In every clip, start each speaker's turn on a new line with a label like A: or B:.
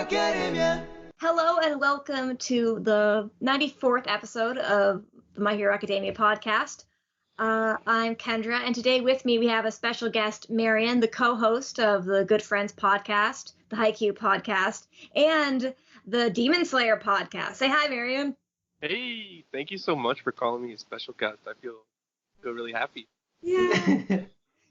A: Academia.
B: Hello and welcome to the 94th episode of the My Hero Academia podcast. I'm Kendra, and today with me we have a special guest, Marion, the co-host of the Good Friends podcast, the Haikyuu podcast, and the Demon Slayer podcast. Say hi, Marion.
C: Hey, thank you so much for calling me a special guest. I feel really happy.
B: Yeah.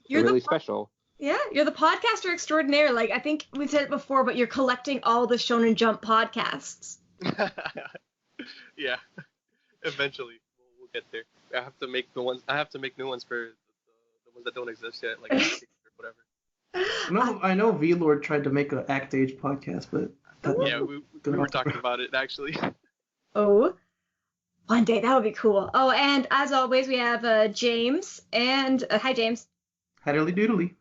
D: You're really special.
B: Yeah, you're the podcaster extraordinaire. Like, I think we've said it before, but you're collecting all the Shonen Jump podcasts.
C: Yeah, eventually we'll get there. I have to make new ones for the ones that don't exist yet, like or whatever.
A: I know V-Lord tried to make an Act Age podcast, but
C: yeah, we were talking about it actually.
B: Oh, one day that would be cool. Oh, and as always, we have James and hi, James.
A: Hiddly doodly.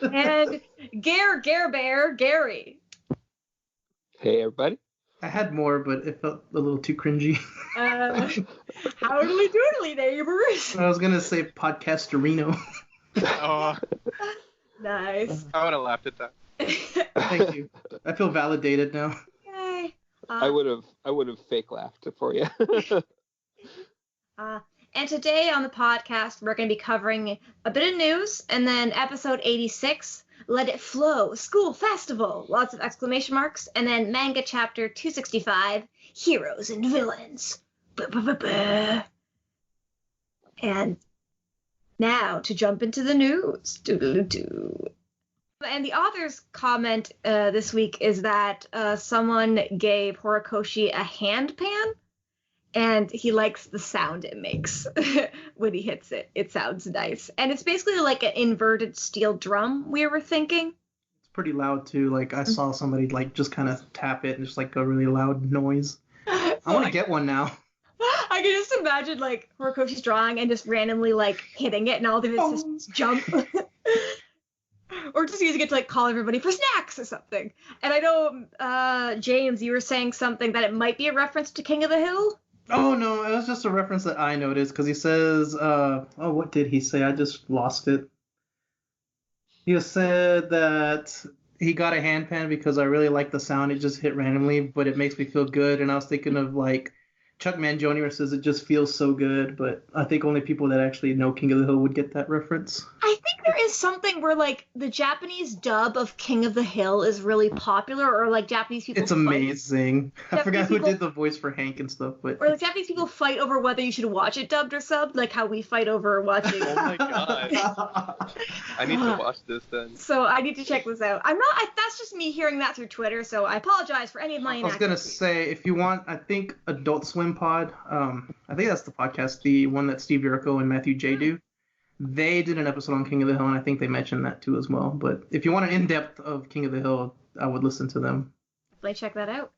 B: And Gary.
D: Hey, everybody.
A: I had more, but it felt a little too cringy.
B: Howdly doodly, neighbors.
A: I was gonna say podcasterino.
C: Oh,
B: nice.
C: I would have laughed at that.
A: Thank you. I feel validated now.
B: Yay.
D: I would have fake laughed for you.
B: And today on the podcast, we're going to be covering a bit of news, and then episode 86, Let It Flow, School Festival, lots of exclamation marks, and then manga chapter 265, Heroes and Villains. And now to jump into the news. Doodle-doo. And the author's comment this week is that someone gave Horikoshi a hand pan. And he likes the sound it makes when he hits it. It sounds nice. And it's basically like an inverted steel drum, we were thinking.
A: It's pretty loud, too. Like, I saw somebody, like, just kind of tap it and just, like, a really loud noise. I want to get one now.
B: I can just imagine, like, Horikoshi's drawing and just randomly, like, hitting it and all the assistants jump. Or just using it to, like, call everybody for snacks or something. And I know, James, you were saying something that it might be a reference to King of the Hill?
A: Oh, no, it was just a reference that I noticed, because he says, what did he say? I just lost it. He said that he got a hand pan because I really like the sound. It just hit randomly, but it makes me feel good. And I was thinking of, like, Chuck Mangione, where says it just feels so good, but I think only people that actually know King of the Hill would get that reference.
B: I think there is something where, like, the Japanese dub of King of the Hill is really popular, or, like, Japanese people
A: It's amazing. I forgot who
B: people
A: did the voice for Hank and stuff, but...
B: Or, like, Japanese people fight over whether you should watch it dubbed or subbed, like how we fight over watching...
C: Oh my god. I need to watch this then.
B: So I need to check this out. That's just me hearing that through Twitter, so I apologize for any of my
A: inaccuracies. I was gonna say, if you want, I think Adult Swim Pod, I think that's the podcast, the one that Steve Yurko and Matthew J do. They did an episode on King of the Hill, and I think they mentioned that too as well. But if you want an in-depth of King of the Hill, I would listen to them.
B: Definitely check that out.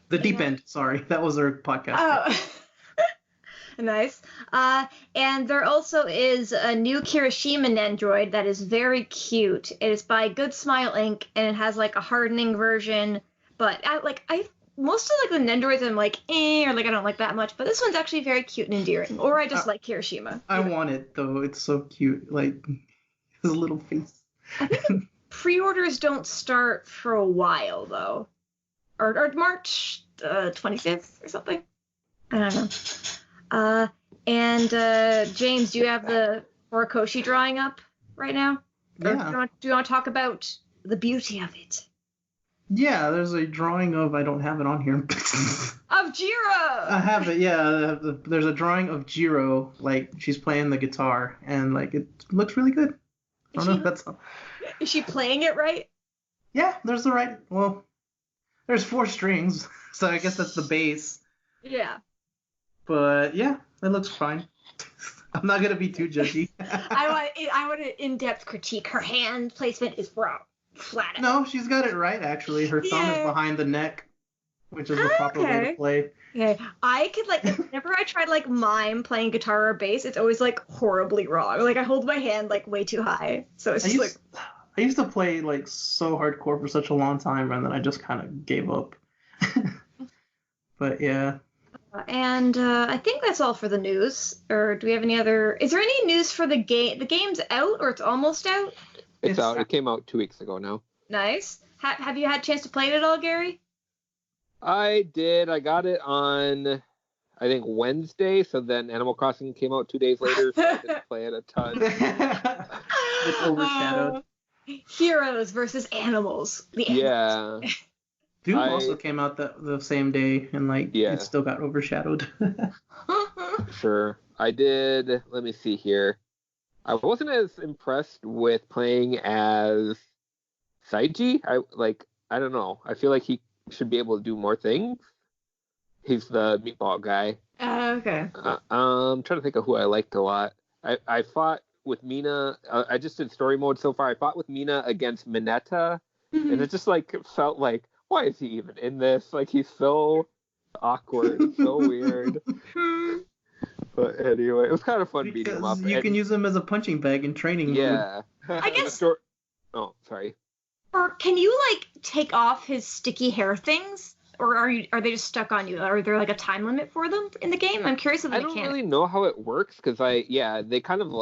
A: The Deep End, sorry. That was their podcast.
B: Oh. Nice. And there also is a new Kirishima Nendroid that is very cute. It is by Good Smile Inc., and it has like a hardening version. But most of like the Nendroids I'm like, or like I don't like that much. But this one's actually very cute and endearing. Or I just like Kirishima.
A: I want it though. It's so cute. Like his little face.
B: I think pre-orders don't start for a while though, or March 25th or something. I don't know. And James, do you have the Horikoshi drawing up right now?
A: Yeah.
B: Or do you want to talk about the beauty of it?
A: Yeah, there's a drawing of, I don't have it on here.
B: Of Jiro!
A: I have it, yeah. There's a drawing of Jiro, like, she's playing the guitar, and, like, it looks really good. I don't know if that's...
B: Is she playing it right?
A: Yeah, there's there's 4 strings, so I guess that's the bass.
B: Yeah.
A: But, yeah, it looks fine. I'm not going to be too judgy.
B: I want an in-depth critique. Her hand placement is wrong. Flat.
A: No, she's got it right, actually. Her thumb is behind the neck, which is the proper way to play.
B: Yeah, I could, like, whenever I try to, like, mime playing guitar or bass, it's always, like, horribly wrong. Like, I hold my hand, like, way too high. So it's
A: I used to play, like, so hardcore for such a long time, and then I just kind of gave up. But, yeah.
B: And I think that's all for the news. Or do we have any other... Is there any news for the game? The game's out, or it's almost out?
D: It's out. It came out 2 weeks ago now.
B: Nice. Have you had a chance to play it at all, Gary?
D: I did. I got it on, I think, Wednesday. So then Animal Crossing came out 2 days later. So I didn't play it a ton.
A: It's overshadowed.
B: Heroes versus animals.
D: Yeah.
A: Doom also came out the same day, and it still got overshadowed.
D: Sure. I did. Let me see here. I wasn't as impressed with playing as Saiji. I don't know. I feel like he should be able to do more things. He's the meatball guy.
B: Okay.
D: I'm trying to think of who I liked a lot. I fought with Mina. I just did story mode so far. I fought with Mina against Mineta, and it just felt like, why is he even in this? Like, he's so awkward, so weird. But anyway, it was kind of fun beating him up.
A: You can use him as a punching bag in training mode.
D: Yeah.
B: I guess.
D: Oh, sorry.
B: Or can you take off his sticky hair things, or are they just stuck on you? Are there a time limit for them in the game? I'm curious of the mechanics.
D: I don't really know how it works because they kind of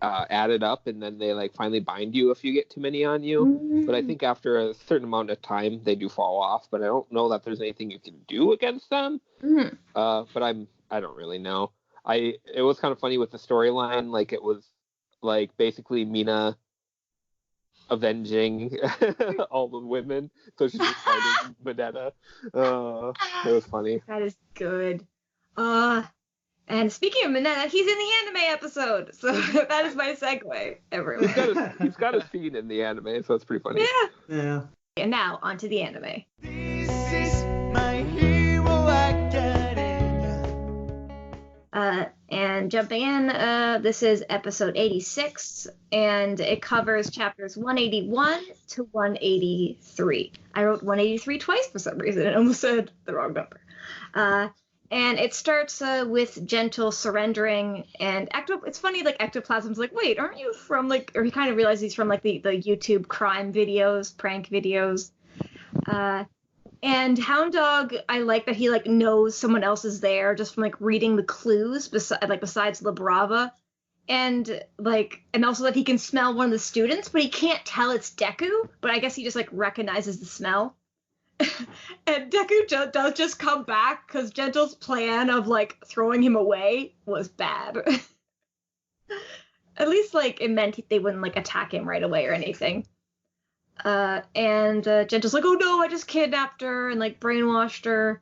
D: add it up and then they finally bind you if you get too many on you.
B: Mm-hmm.
D: But I think after a certain amount of time they do fall off. But I don't know that there's anything you can do against them.
B: Mm-hmm.
D: But I don't really know. It was kind of funny with the storyline. It was basically Mina avenging all the women, so she's just fighting Mineta. It was funny.
B: That is good. And speaking of Mineta, he's in the anime episode, so that is my segue, everyone.
D: He's got a scene in the anime, so it's pretty funny.
A: Yeah.
B: And now, on to the anime.
E: This is my hero academia.
B: And jumping in, this is episode 86, and it covers chapters 181 to 183. I wrote 183 twice for some reason. It almost said the wrong number. And it starts with Gentle surrendering, and it's funny, Ectoplasm's wait, aren't you from, or he kind of realizes he's from, the YouTube crime videos, prank videos. And Hound Dog, I like that he, knows someone else is there just from, reading the clues besides La Brava. And, and also that he can smell one of the students, but he can't tell it's Deku, but I guess he just, recognizes the smell. And Deku does just come back because Gentle's plan of throwing him away was bad. At least it meant they wouldn't attack him right away or anything. And Gentle's oh no, I just kidnapped her and brainwashed her.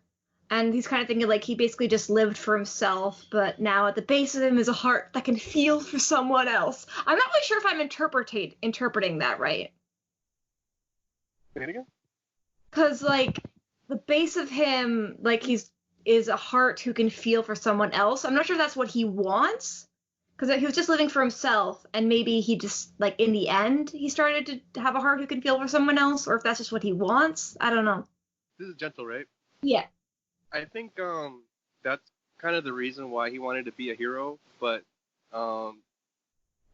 B: And he's kind of thinking he basically just lived for himself, but now at the base of him is a heart that can feel for someone else. I'm not really sure if I'm interpreting that right.
C: Say it again?
B: Because, the base of him, is a heart who can feel for someone else. I'm not sure if that's what he wants. Because he was just living for himself, and maybe he just, in the end, he started to have a heart who can feel for someone else, or if that's just what he wants. I don't know.
C: This is Gentle, right?
B: Yeah.
C: I think that's kind of the reason why he wanted to be a hero, but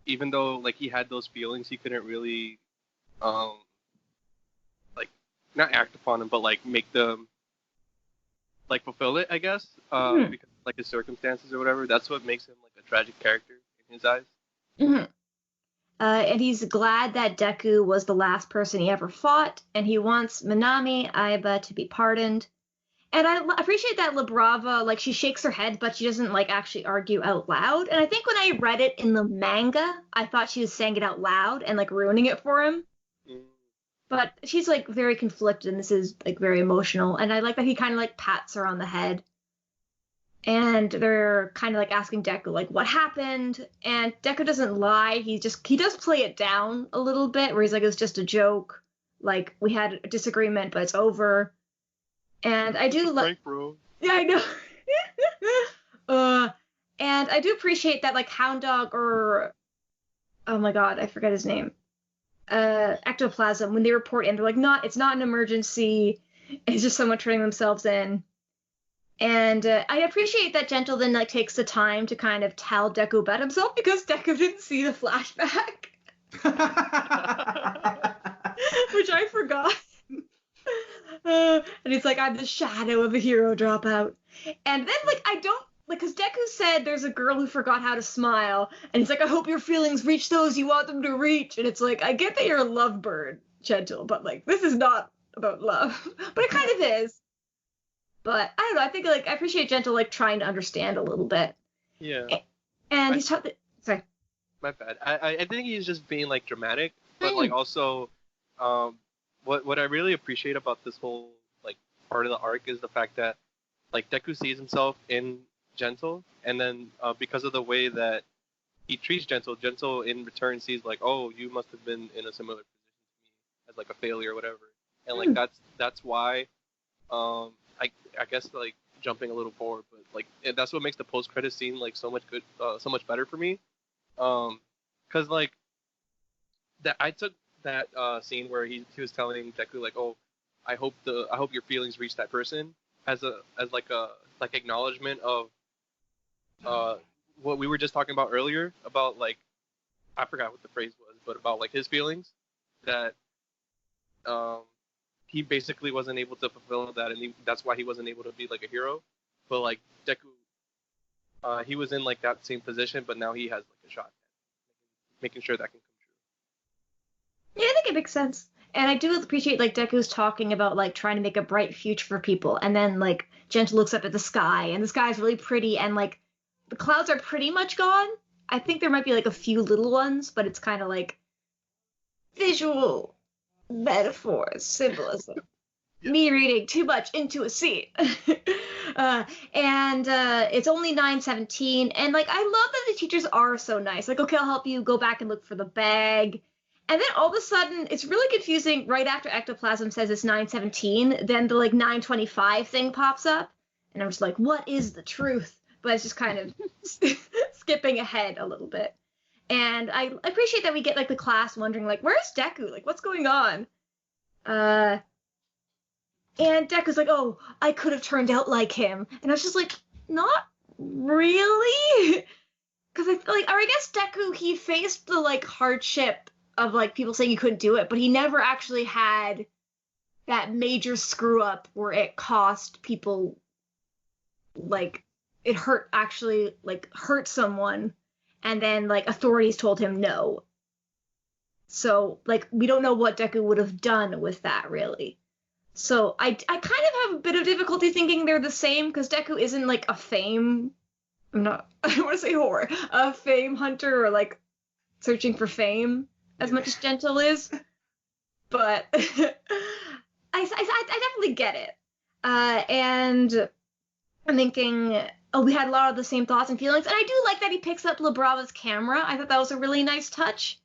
C: even though, he had those feelings, he couldn't really, not act upon them, but make them fulfill it, I guess. Because his circumstances or whatever. That's what makes him a tragic character in his eyes.
B: Mm-hmm. And he's glad that Deku was the last person he ever fought, and he wants Minami Aiba to be pardoned. And I appreciate that La Brava, she shakes her head, but she doesn't actually argue out loud. And I think when I read it in the manga, I thought she was saying it out loud and ruining it for him. But she's very conflicted, and this is very emotional. And I like that he kind of pats her on the head. And they're kind of asking Deku what happened. And Deku doesn't lie. He does play it down a little bit, where he's it's just a joke. We had a disagreement, but it's over. And I do
C: Frank, bro.
B: Yeah, I know. And I do appreciate that Hound Dog or oh my god, I forget his name. Ectoplasm, when they report in, they're it's not an emergency, it's just someone turning themselves in. And I appreciate that Gentle then takes the time to kind of tell Deku about himself, because Deku didn't see the flashback. Which I forgot. And he's I'm the shadow of a hero dropout. And then I don't because Deku said there's a girl who forgot how to smile, and he's I hope your feelings reach those you want them to reach. And it's I get that you're a lovebird, Gentle, but like this is not about love. But it kind of is. But I don't know. I think like I appreciate Gentle like trying to understand a little bit.
C: Yeah.
B: And
C: I-
B: he's sorry.
C: My bad. I think he's just being like dramatic, but like also, what I really appreciate about this whole like part of the arc is the fact that like Deku sees himself in Gentle, and then because of the way that he treats Gentle, Gentle in return sees like, oh, you must have been in a similar position to me as like a failure or whatever, and like that's why, I guess like jumping a little forward, but like that's what makes the post credit scene like so much better for me. Cause like that I took that scene where he was telling Deku like, oh, I hope your feelings reach that person as like acknowledgement of what we were just talking about earlier about like I forgot what the phrase was, but about like his feelings that he basically wasn't able to fulfill that, and that's why he wasn't able to be like a hero. But like Deku, he was in like that same position, but now he has like a shot at making sure that can come true.
B: Yeah, I think it makes sense. And I do appreciate like Deku's talking about like trying to make a bright future for people, and then like Gentle looks up at the sky, and the sky is really pretty, and like the clouds are pretty much gone. I think there might be like a few little ones, but it's kind of like visual metaphors, symbolism.
C: Yeah.
B: Me reading too much into a scene. And it's only 9:17, and like I love that the teachers are so nice. Like, okay, I'll help you go back and look for the bag. And then all of a sudden, it's really confusing. Right after ectoplasm says it's 9:17, then the like 9:25 thing pops up, and I'm just like, what is the truth? But it's just kind of skipping ahead a little bit. And I appreciate that we get like the class wondering like, where's Deku? Like, what's going on? And Deku's like, oh, I could have turned out like him. And I was just like, not really? Because I feel like, or I guess Deku, he faced the like hardship of like people saying he couldn't do it, but he never actually had that major screw up where it cost people like it hurt someone, and then like authorities told him no. So like we don't know what Deku would have done with that really. So I kind of have a bit of difficulty thinking they're the same, because Deku isn't like a fame. I don't want to say whore, a fame hunter or like searching for fame as much as Gentle is. But I definitely get it. And I'm thinking, oh, we had a lot of the same thoughts and feelings. And I do like that he picks up LaBrava's camera. I thought that was a really nice touch.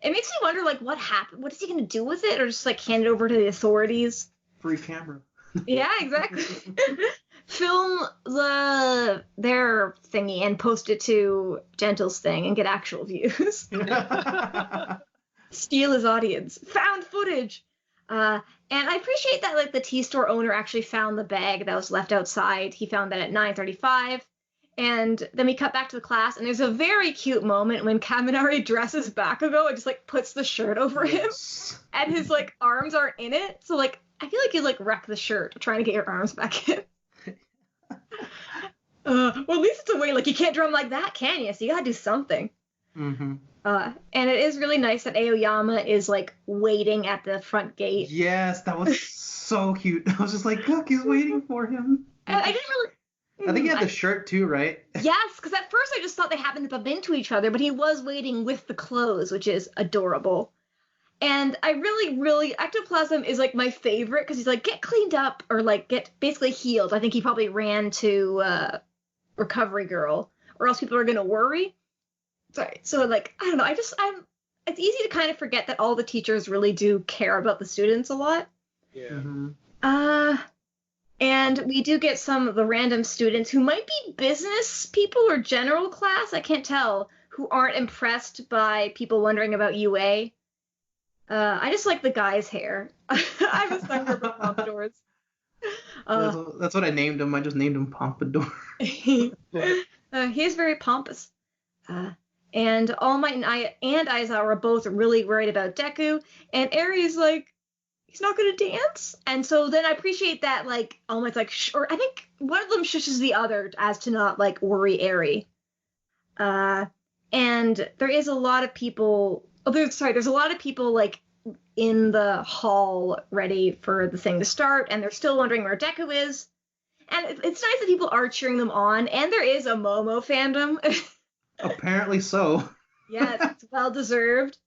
B: It makes me wonder, like, what happened? What is he going to do with it? Or just, like, hand it over to the authorities?
A: Free camera.
B: Yeah, exactly. Film their thingy and post it to Gentle's thing and get actual views. Steal his audience. Found footage. And I appreciate that like the tea store owner actually found the bag that was left outside. He found that at 9:35. And then we cut back to the class, and there's a very cute moment when Kaminari dresses Bakugo and just like puts the shirt over him, and his like arms aren't in it. So like I feel like you like wreck the shirt trying to get your arms back in. Well, at least it's a way like you can't draw him like that, can you? So you gotta do something.
A: Mm-hmm.
B: And it is really nice that Aoyama is like waiting at the front gate.
A: Yes, that was so cute. I was just like, look, he's waiting for him.
B: And I didn't really.
A: I think he had the shirt too, right?
B: Yes, because at first I just thought they happened to bump into each other, but he was waiting with the clothes, which is adorable. And I really, Ectoplasm is like my favorite because he's like, get cleaned up or like get basically healed. I think he probably ran to Recovery Girl, or else people are gonna worry. Sorry. So like, I don't know. It's easy to kind of forget that all the teachers really do care about the students a lot.
C: Yeah.
A: Mm-hmm.
B: And we do get some of the random students who might be business people or general class, I can't tell, who aren't impressed by people wondering about UA. I just like the guy's hair. I'm a sucker for pompadours.
A: That's what I named him. I just named him Pompadour.
B: He is very pompous. And All Might and Aizawa are both really worried about Deku, and Eri's like, he's not gonna dance. And so then I appreciate that, like, All Might's like, or I think one of them shushes the other as to not, like, worry Eri. And there is a lot of people, there's a lot of people, like, in the hall ready for the thing to start, and they're still wondering where Deku is. And it's nice that people are cheering them on, and there is a Momo fandom.
A: Apparently so.
B: Yes, it's well deserved.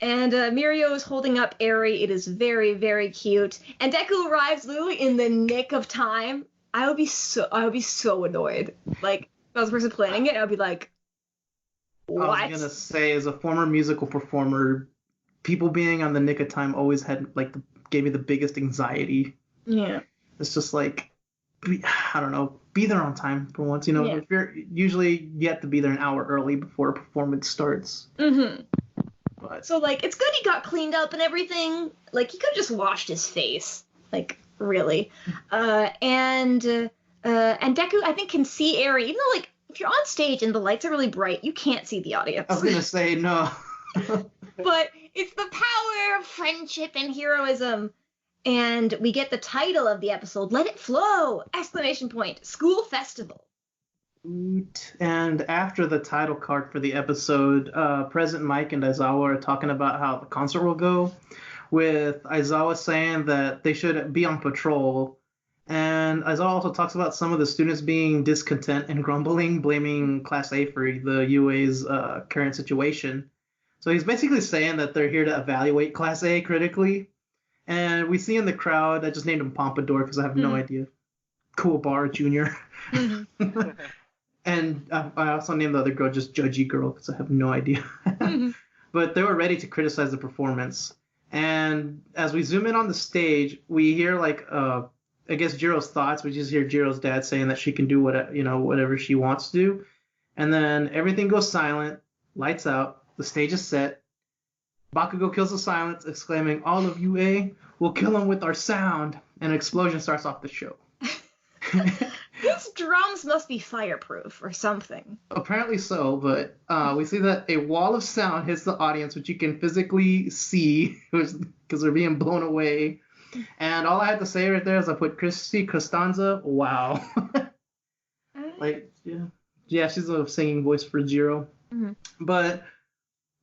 B: And Mirio is holding up Eri. It is very, very cute. And Deku arrives literally in the nick of time. I would be so annoyed. Like, if I was the person planning it, I would be like, what?
A: I was gonna say, as a former musical performer, people being on the nick of time always had gave me the biggest anxiety.
B: Yeah.
A: It's just like, I don't know, be there on time for once. You know,
B: Yeah.
A: if you're usually you have to be there an hour early before a performance starts.
B: Mm-hmm.
A: But
B: So like, it's good he got cleaned up and everything. Like, he could have just washed his face. Like, really. And Deku, I think, can see Eri, even though, like, if you're on stage and the lights are really bright, you can't see the audience.
A: I was gonna say no.
B: But it's the power of friendship and heroism. And we get the title of the episode, Let It Flow! Exclamation point. School Festival.
A: And after the title card for the episode, President Mike and Aizawa are talking about how the concert will go, with Aizawa saying that they should be on patrol. And Aizawa also talks about some of the students being discontent and grumbling, blaming Class A for the UA's current situation. So he's basically saying that they're here to evaluate Class A critically. And we see in the crowd, I just named him Pompadour because I have no idea. Cool Bar Jr. And I also named the other girl just Judgy Girl because I have no idea. But they were ready to criticize the performance. And as we zoom in on the stage, we hear I guess Jiro's thoughts. We just hear Jiro's dad saying that she can do whatever she wants to do. And then everything goes silent, lights out, the stage is set. Bakugo kills the silence, exclaiming, "All of UA, we'll kill him with our sound." And an explosion starts off the show.
B: These drums must be fireproof or something.
A: Apparently so, but we see that a wall of sound hits the audience, which you can physically see because they're being blown away. And all I had to say right there is I put Christy Costanza. Wow. Yeah, she's a singing voice for Jiro.
B: Mm-hmm.
A: But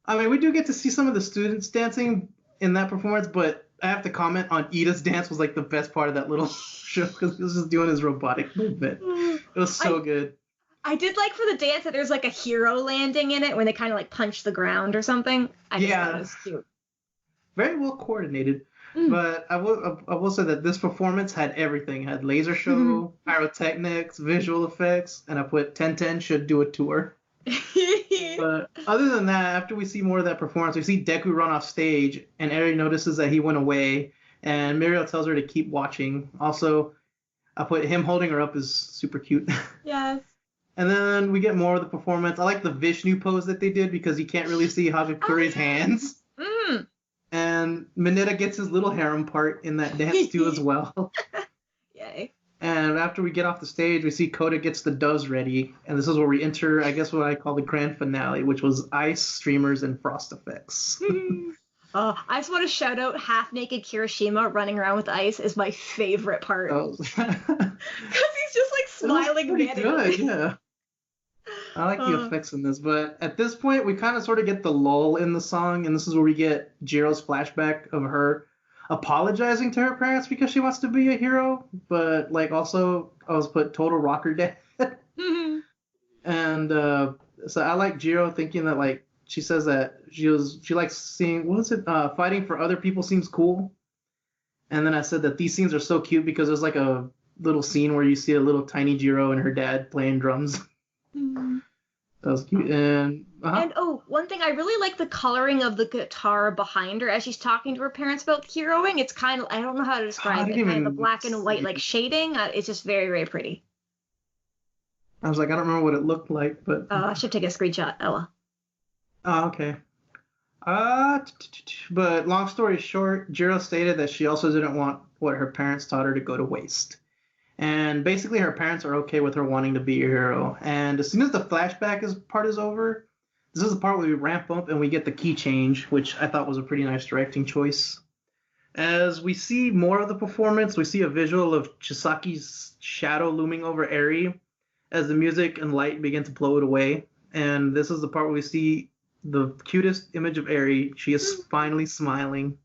A: I mean, we do get to see some of the students dancing in that performance, but I have to comment on Ida's dance was like the best part of that little show because he was just doing his robotic movement. It was so good.
B: I did like for the dance that there's like a hero landing in it when they kind of like punch the ground or something. I just thought it was cute.
A: Very well coordinated. But I will say that this performance had everything. It had laser show, pyrotechnics, visual effects, and I put 1010 should do a tour. But other than that, after we see more of that performance, we see Deku run off stage, and Eri notices that he went away, and Mirio tells her to keep watching. Also, I put him holding her up is super cute.
B: Yes.
A: And then we get more of the performance. I like the Vishnu pose that they did because you can't really see Hagakuri's hands. And Mineta gets his little harem part in that dance too as well.
B: Yay.
A: And after we get off the stage, we see Koda gets the doves ready. And this is where we enter, I guess, what I call the grand finale, which was ice, streamers, and frost effects.
B: I just want to shout out half-naked Kirishima running around with ice is my favorite part. Because he's just like smiling
A: pretty
B: randomly.
A: good, yeah. I like the effects in this, but at this point, we kind of sort of get the lull in the song, and this is where we get Jiro's flashback of her apologizing to her parents because she wants to be a hero, but like also I was put total rocker dad. And so I like Jiro thinking that like she says that she likes seeing fighting for other people seems cool. And then I said that these scenes are so cute because there's like a little scene where you see a little tiny Jiro and her dad playing drums. That was cute. And
B: one thing, I really like the coloring of the guitar behind her as she's talking to her parents about heroing. It's kind of, I don't know how to describe it, kind of the black and white like shading. It's just very, very pretty.
A: I was like, I don't remember what it looked like, but
B: I should take a screenshot, Ella.
A: Oh, okay. But long story short, Jiro stated that she also didn't want what her parents taught her to go to waste. And basically her parents are okay with her wanting to be a hero. And as soon as the flashback part is over, this is the part where we ramp up and we get the key change, which I thought was a pretty nice directing choice. As we see more of the performance, we see a visual of Chisaki's shadow looming over Eri as the music and light begin to blow it away. And this is the part where we see the cutest image of Eri. She is finally smiling.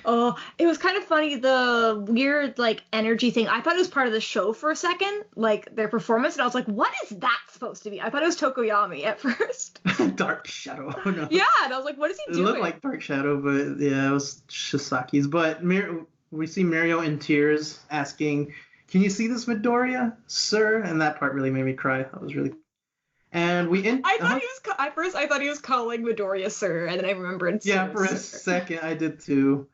B: Oh, it was kind of funny, the weird, like, energy thing. I thought it was part of the show for a second, like, their performance, and I was like, what is that supposed to be? I thought it was Tokoyami at first.
A: Dark Shadow. No.
B: Yeah, and I was like, what is he
A: It
B: doing?
A: looked like Dark Shadow, but yeah, it was Shisaki's. But we see Mario in tears asking, "Can you see this Midoriya, sir?" And that part really made me cry. That was really. And we end.
B: I thought he was, at first, I thought he was calling Midoriya sir, and then I remembered
A: Yeah,
B: sir,
A: for a
B: sir.
A: second I did too.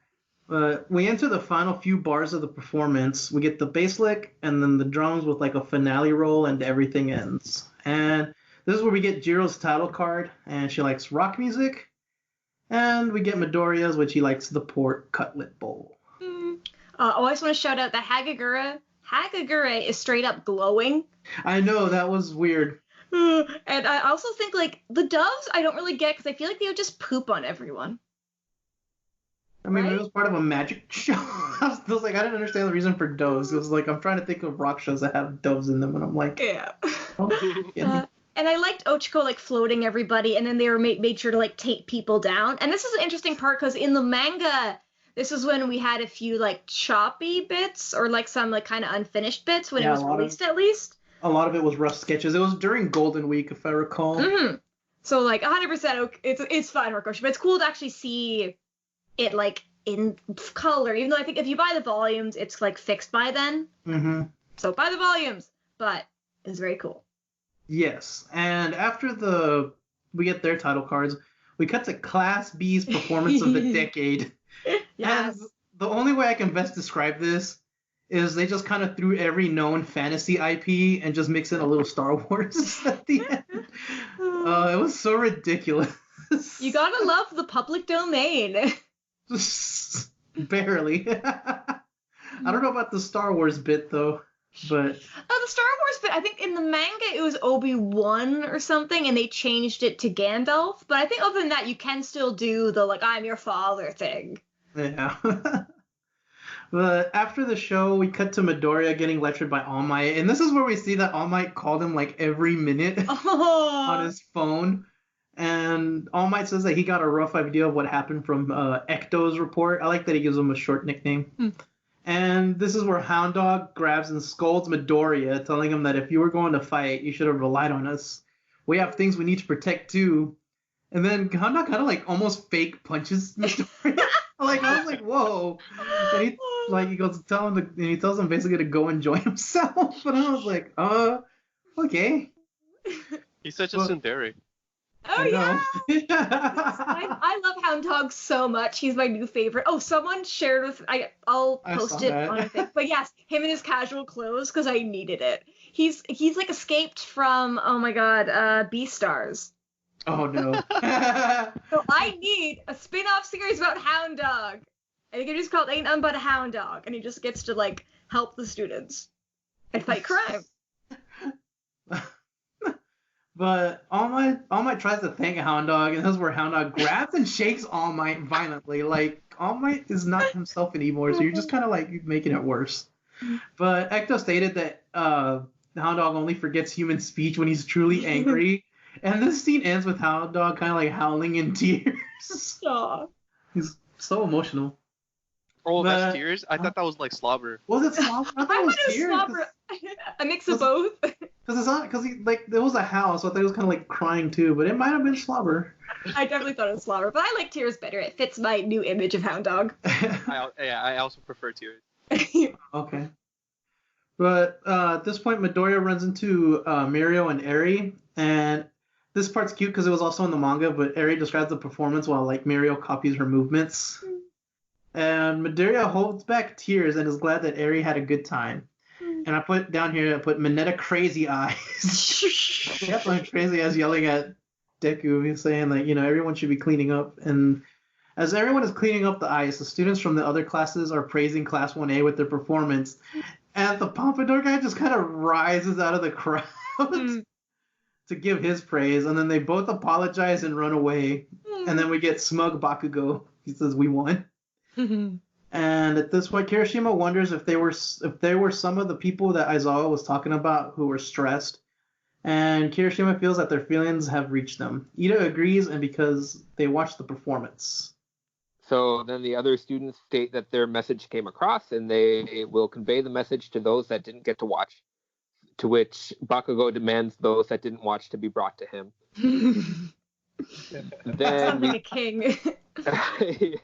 A: But we enter the final few bars of the performance. We get the bass lick and then the drums with like a finale roll, and everything ends. And this is where we get Jiro's title card, and she likes rock music. And we get Midoriya's, which he likes the pork cutlet bowl.
B: I just want to shout out that Hagagure is straight up glowing.
A: I know, that was weird.
B: And I also think, like, the doves I don't really get because I feel like they would just poop on everyone.
A: I mean,
B: Right?
A: it was part of a magic show. I was like, I didn't understand the reason for doves. It was like, I'm trying to think of rock shows that have doves in them, and I'm like,
B: Yeah.
A: oh, yeah.
B: And I liked Ochiko, like, floating everybody, and then they were made sure to, like, take people down. And this is an interesting part because in the manga, this was when we had a few, like, choppy bits or, like, some, like, kind of unfinished bits when
A: Yeah,
B: it was
A: a lot of-
B: released, at least.
A: A lot of it was rough sketches. It was during Golden Week, if I recall.
B: Mm-hmm. So, like, 100%, it's fine, Horikoshi, but it's cool to actually see it, like, in color, even though I think if you buy the volumes, it's, like, fixed by then.
A: Mm-hmm.
B: So buy the volumes, but it's very cool.
A: Yes, and after we get their title cards, we cut to Class B's performance of the decade.
B: Yes.
A: And the only way I can best describe this is they just kind of threw every known fantasy IP and just mix in a little Star Wars at the end. It was so ridiculous.
B: You gotta love the public domain.
A: Barely. I don't know about the Star Wars bit though, but
B: The Star Wars bit, I think in the manga it was Obi-Wan or something, and they changed it to Gandalf. But I think other than that, you can still do the, like, I'm your father thing.
A: yeah. But after the show, we cut to Midoriya getting lectured by All Might, and this is where we see that All Might called him like every minute on his phone. And All Might says that he got a rough idea of what happened from Ecto's report. I like that he gives him a short nickname. And this is where Hound Dog grabs and scolds Midoriya, telling him that if you were going to fight, you should have relied on us. We have things we need to protect too. And then Hound Dog kind of like almost fake punches Midoriya. Like, I was like, whoa. And he goes to tell him and he tells him basically to go enjoy himself. And I was like, okay.
C: He's such a tsundere.
B: Oh,
A: I know.
B: I love Hound Dog so much. He's my new favorite. Oh, someone shared with I'll
A: I
B: post
A: saw
B: it
A: that.
B: on a thing. But yes, him in his casual clothes because I needed it. He's like escaped from, oh my god, Beastars.
A: Oh no.
B: So I need a spin-off series about Hound Dog. And it can just called Ain't Nothing But a Hound Dog, and he just gets to, like, help the students and fight crime.
A: But All Might tries to thank Hound Dog, and this is where Hound Dog grabs and shakes All Might violently. Like, All Might is not himself anymore, so you're just kind of like making it worse. But Ecto stated that Hound Dog only forgets human speech when he's truly angry. And this scene ends with Hound Dog kind of like howling in tears.
B: Aw.
A: He's so emotional.
C: Oh,
A: But-
C: that's tears? I thought that was like slobber.
A: Was it slobber? I thought
B: I
A: it was
B: thought it was
A: tears.
B: slobber. A mix of both.
A: Because it's not, because he, like, there was a howl, so I thought he was kind of like crying too, but it might have been slobber.
B: I definitely thought it was slobber, but I like tears better. It fits my new image of Hound Dog.
C: I also prefer tears.
A: Okay. But at this point, Midoriya runs into Mirio and Eri, and this part's cute because it was also in the manga, but Eri describes the performance while like Mirio copies her movements. And Midoriya holds back tears and is glad that Eri had a good time. And I put down here, I put Mineta crazy eyes. That's like crazy eyes yelling at Deku. He's saying like, everyone should be cleaning up. And as everyone is cleaning up the ice, the students from the other classes are praising Class 1A with their performance. And the Pompadour guy just kind of rises out of the crowd to give his praise. And then they both apologize and run away. And then we get smug Bakugo. He says, "We won." And at this point, Kirishima wonders if they were some of the people that Aizawa was talking about who were stressed. And Kirishima feels that their feelings have reached them. Ida agrees, and because they watched the performance.
D: So then the other students state that their message came across and they will convey the message to those that didn't get to watch, to which Bakugo demands those that didn't watch to be brought to him. Then
B: Sounds like a king.
D: yeah.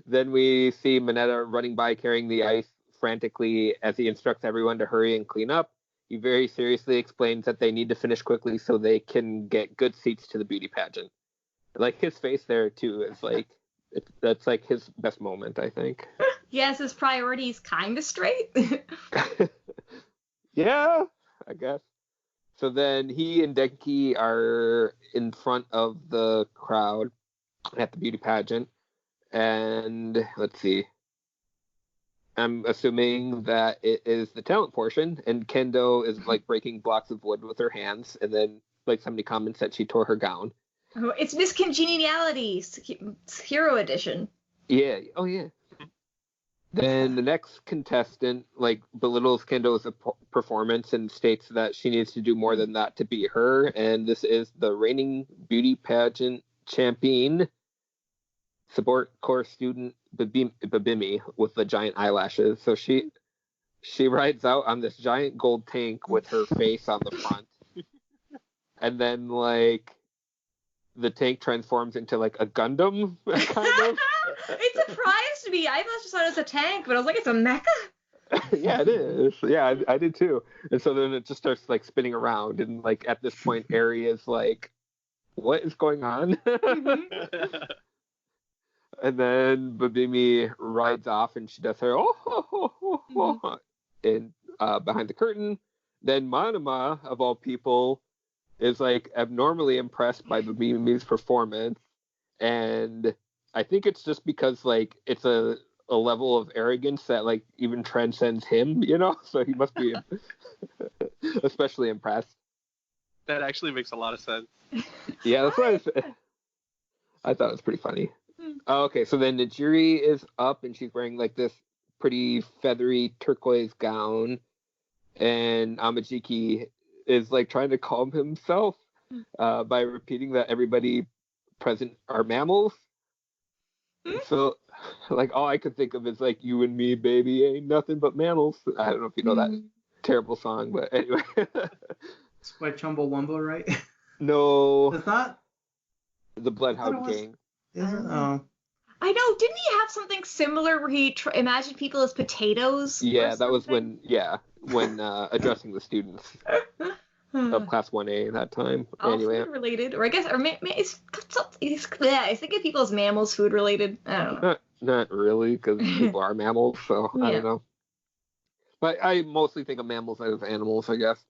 D: Then we see Mineta running by carrying the ice frantically as he instructs everyone to hurry and clean up. He very seriously explains that they need to finish quickly so they can get good seats to the beauty pageant. Like his face there too is like that's like his best moment, I think.
B: He has his priorities kind of straight.
D: Yeah, I guess. So then he and Denki are in front of the crowd at the beauty pageant. And let's see. I'm assuming that it is the talent portion, and Kendo is like breaking blocks of wood with her hands, and then like somebody comments that she tore her gown.
B: Oh, it's Miss Congeniality, Hero Edition.
D: Yeah. Oh yeah. Then the next contestant like belittles Kendo's performance and states that she needs to do more than that to beat her, and this is the reigning beauty pageant champion, support corps student Babimi with the giant eyelashes. So she rides out on this giant gold tank with her face on the front, and then like the tank transforms into like a Gundam kind of.
B: It surprised me. I must have thought it was a tank, but I was like, it's a mecha?
D: Yeah, it is. Yeah, I did too. And so then it just starts like spinning around, and like at this point, Eri is like, "What is going on?" And then Babimi rides off, and she does her and behind the curtain. Then Manama, of all people, is like abnormally impressed by Babimi's performance, and I think it's just because like it's a level of arrogance that like even transcends him, you know? So he must be especially impressed.
C: That actually makes a lot of sense.
D: Yeah, that's what I thought it was pretty funny. Okay, so then Najiri is up and she's wearing like this pretty feathery turquoise gown, and Amajiki is like trying to calm himself by repeating that everybody present are mammals. So, like, all I could think of is like, "You and me, baby, ain't nothing but mammals." I don't know if you know that terrible song, but anyway.
A: It's by Chumbawamba, right?
D: No,
A: It's not?
D: the Bloodhound Gang.
A: Is it? Oh.
B: I know. Didn't he have something similar where he imagined people as potatoes?
D: Yeah, that was when addressing the students of Class 1A that time.
B: All
D: Anyway,
B: food related, or I guess, I think of people as mammals, food related. I don't know.
D: not really, because people are mammals, so I
B: Yeah.
D: don't know. But I mostly think of mammals as animals, I guess.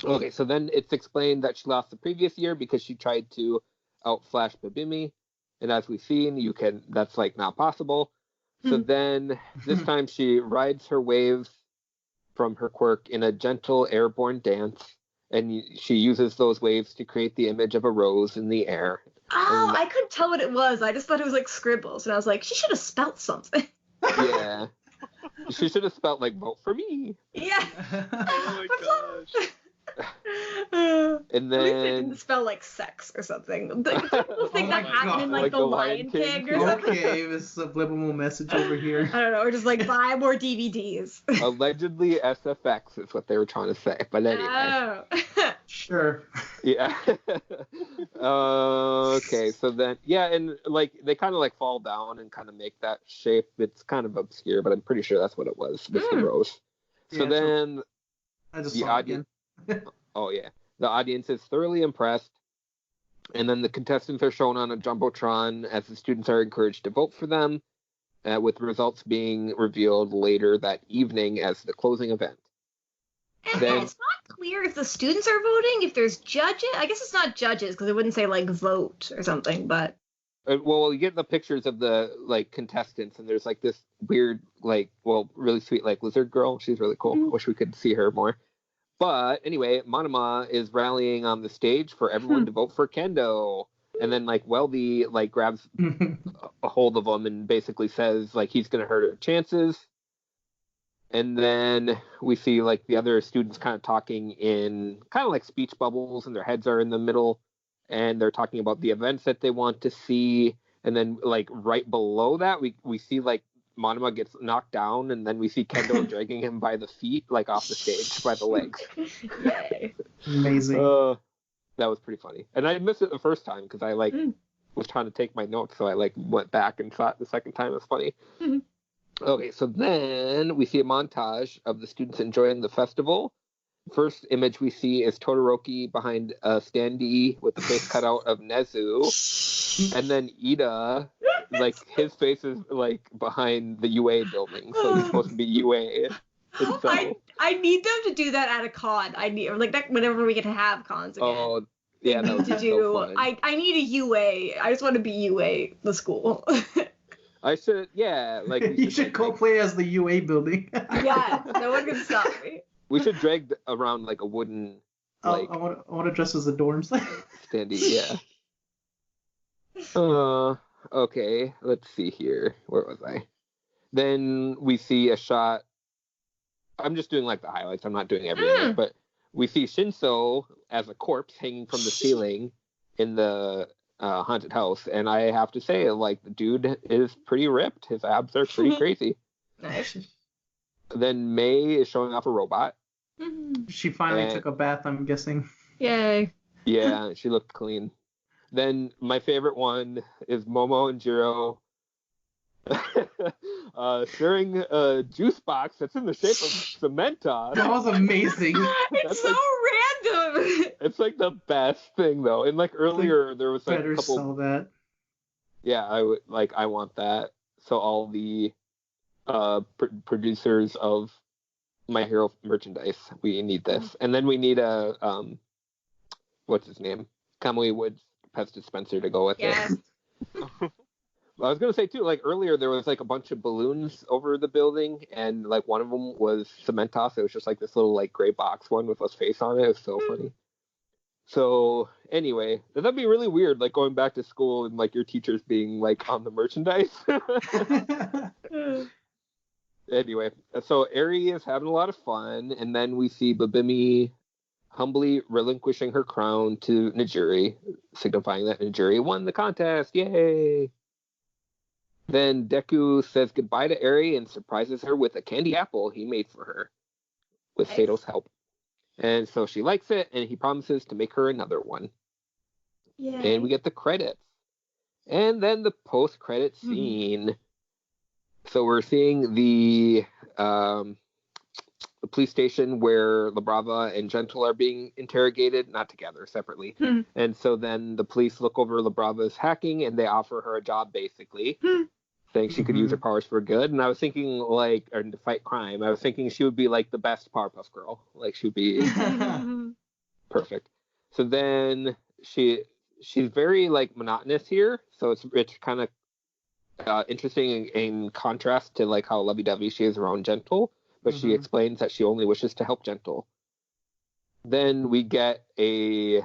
D: Okay, so then it's explained that she lost the previous year because she tried to outflash Babimi, and as we've seen, that's like not possible. So then this time she rides her waves from her quirk in a gentle airborne dance, and she uses those waves to create the image of a rose in the air.
B: Oh, I couldn't tell what it was. I just thought it was like scribbles, and I was like, she should have spelt something.
D: Yeah. She should have spelled like "vote for me."
B: Yeah.
C: Oh my gosh.
D: And
B: At least they
D: then
B: didn't spell like sex or something. The people think
A: Oh
B: that
A: my
B: happened in
A: God.
B: like
D: Like
B: the
D: the
B: Lion
D: Lion King.
B: King or something.
A: Okay, this is a subliminal message over here.
B: I don't know, or just like buy more DVDs.
D: allegedly SFX is what they were trying to say. But anyway.
B: Oh.
A: Sure.
D: Yeah. Okay, so then and like they kind of like fall down and kind of make that shape. It's kind of obscure, but I'm pretty sure that's what it was with the rose. So
A: Yeah,
D: then
A: I just
D: the
A: saw it
D: audience.
A: again.
D: Oh yeah, the audience is thoroughly impressed, and then the contestants are shown on a jumbotron as the students are encouraged to vote for them, with results being revealed later that evening as the closing event.
B: And
D: Then-
B: it's not clear if the students are voting, if there's judges. I guess it's not judges because it wouldn't say like vote or something, but
D: Well, you get the pictures of the like contestants, and there's like this weird, like, really sweet like lizard girl. She's really cool. Wish we could see her more. But anyway, Manama is rallying on the stage for everyone to vote for Kendo, and then like Welby like grabs a hold of him and basically says like he's gonna hurt her chances. And then we see like the other students kind of talking in kind of like speech bubbles, and their heads are in the middle, and they're talking about the events that they want to see. And then like right below that, we see like Monoma gets knocked down, and then we see Kendo dragging him by the feet, like off the stage by the legs.
B: Yay.
A: Amazing.
D: That was pretty funny. And I missed it the first time because I like was trying to take my notes, so I like went back and saw it the second time. It was funny. Okay, so then we see a montage of the students enjoying the festival. First image we see is Todoroki behind a standee with the face cut out of Nezu. And then Ida, like, his face is, like, behind the UA building. So he's supposed to be UA.
B: I need them to do that at a con. I need, like, that whenever we get to have cons again.
D: Oh, yeah, that would be so fun.
B: I need a UA. I just want to be UA, the school.
D: I should, yeah. Like,
A: you should play as the UA building.
B: Yeah, no one can stop me.
D: We should drag around like a wooden, like.
A: I want to dress as the dorms.
D: Standee, yeah. Okay, let's see here. Where was I? Then we see a shot. I'm just doing like the highlights. I'm not doing everything, but we see Shinso as a corpse hanging from the ceiling in the haunted house, and I have to say, like, the dude is pretty ripped. His abs are pretty crazy.
B: Nice.
D: Then May is showing off a robot.
A: She finally took a bath, I'm guessing.
B: Yay.
D: Yeah, she looked clean. Then my favorite one is Momo and Jiro sharing a juice box that's in the shape of Samantha.
A: That was amazing.
B: It's so random.
D: It's like the best thing though. And like earlier there was like
A: better
D: a couple.
A: sell that.
D: Yeah, I want that. So all the producers of My Hero merchandise, we need this. And then we need a what's his name? Kamui Woods pest dispenser to go with it. I was gonna say too, like earlier there was like a bunch of balloons over the building, and like one of them was Cementos. It was just like this little like gray box one with his face on it. It was so funny. So anyway, that'd be really weird, like going back to school and like your teachers being like on the merchandise. Anyway, so Eri is having a lot of fun, and then we see Babimi humbly relinquishing her crown to Najiri, signifying that Najiri won the contest. Yay! Then Deku says goodbye to Eri and surprises her with a candy apple he made for her with Sato's help. And so she likes it, and he promises to make her another one.
B: Yay.
D: And we get the credits. And then the post-credit scene. So we're seeing the police station where Labrava and Gentle are being interrogated, not together, separately. And so then the police look over Labrava's hacking, and they offer her a job, basically, saying she could use her powers for good. And I was thinking, like, or to fight crime, I was thinking she would be, like, the best Powerpuff Girl. Like, she would be perfect. So then she's very, like, monotonous here. So it's kind of interesting in contrast to, like, how lovey-dovey she is around Gentle. But she explains that she only wishes to help Gentle. Then we get a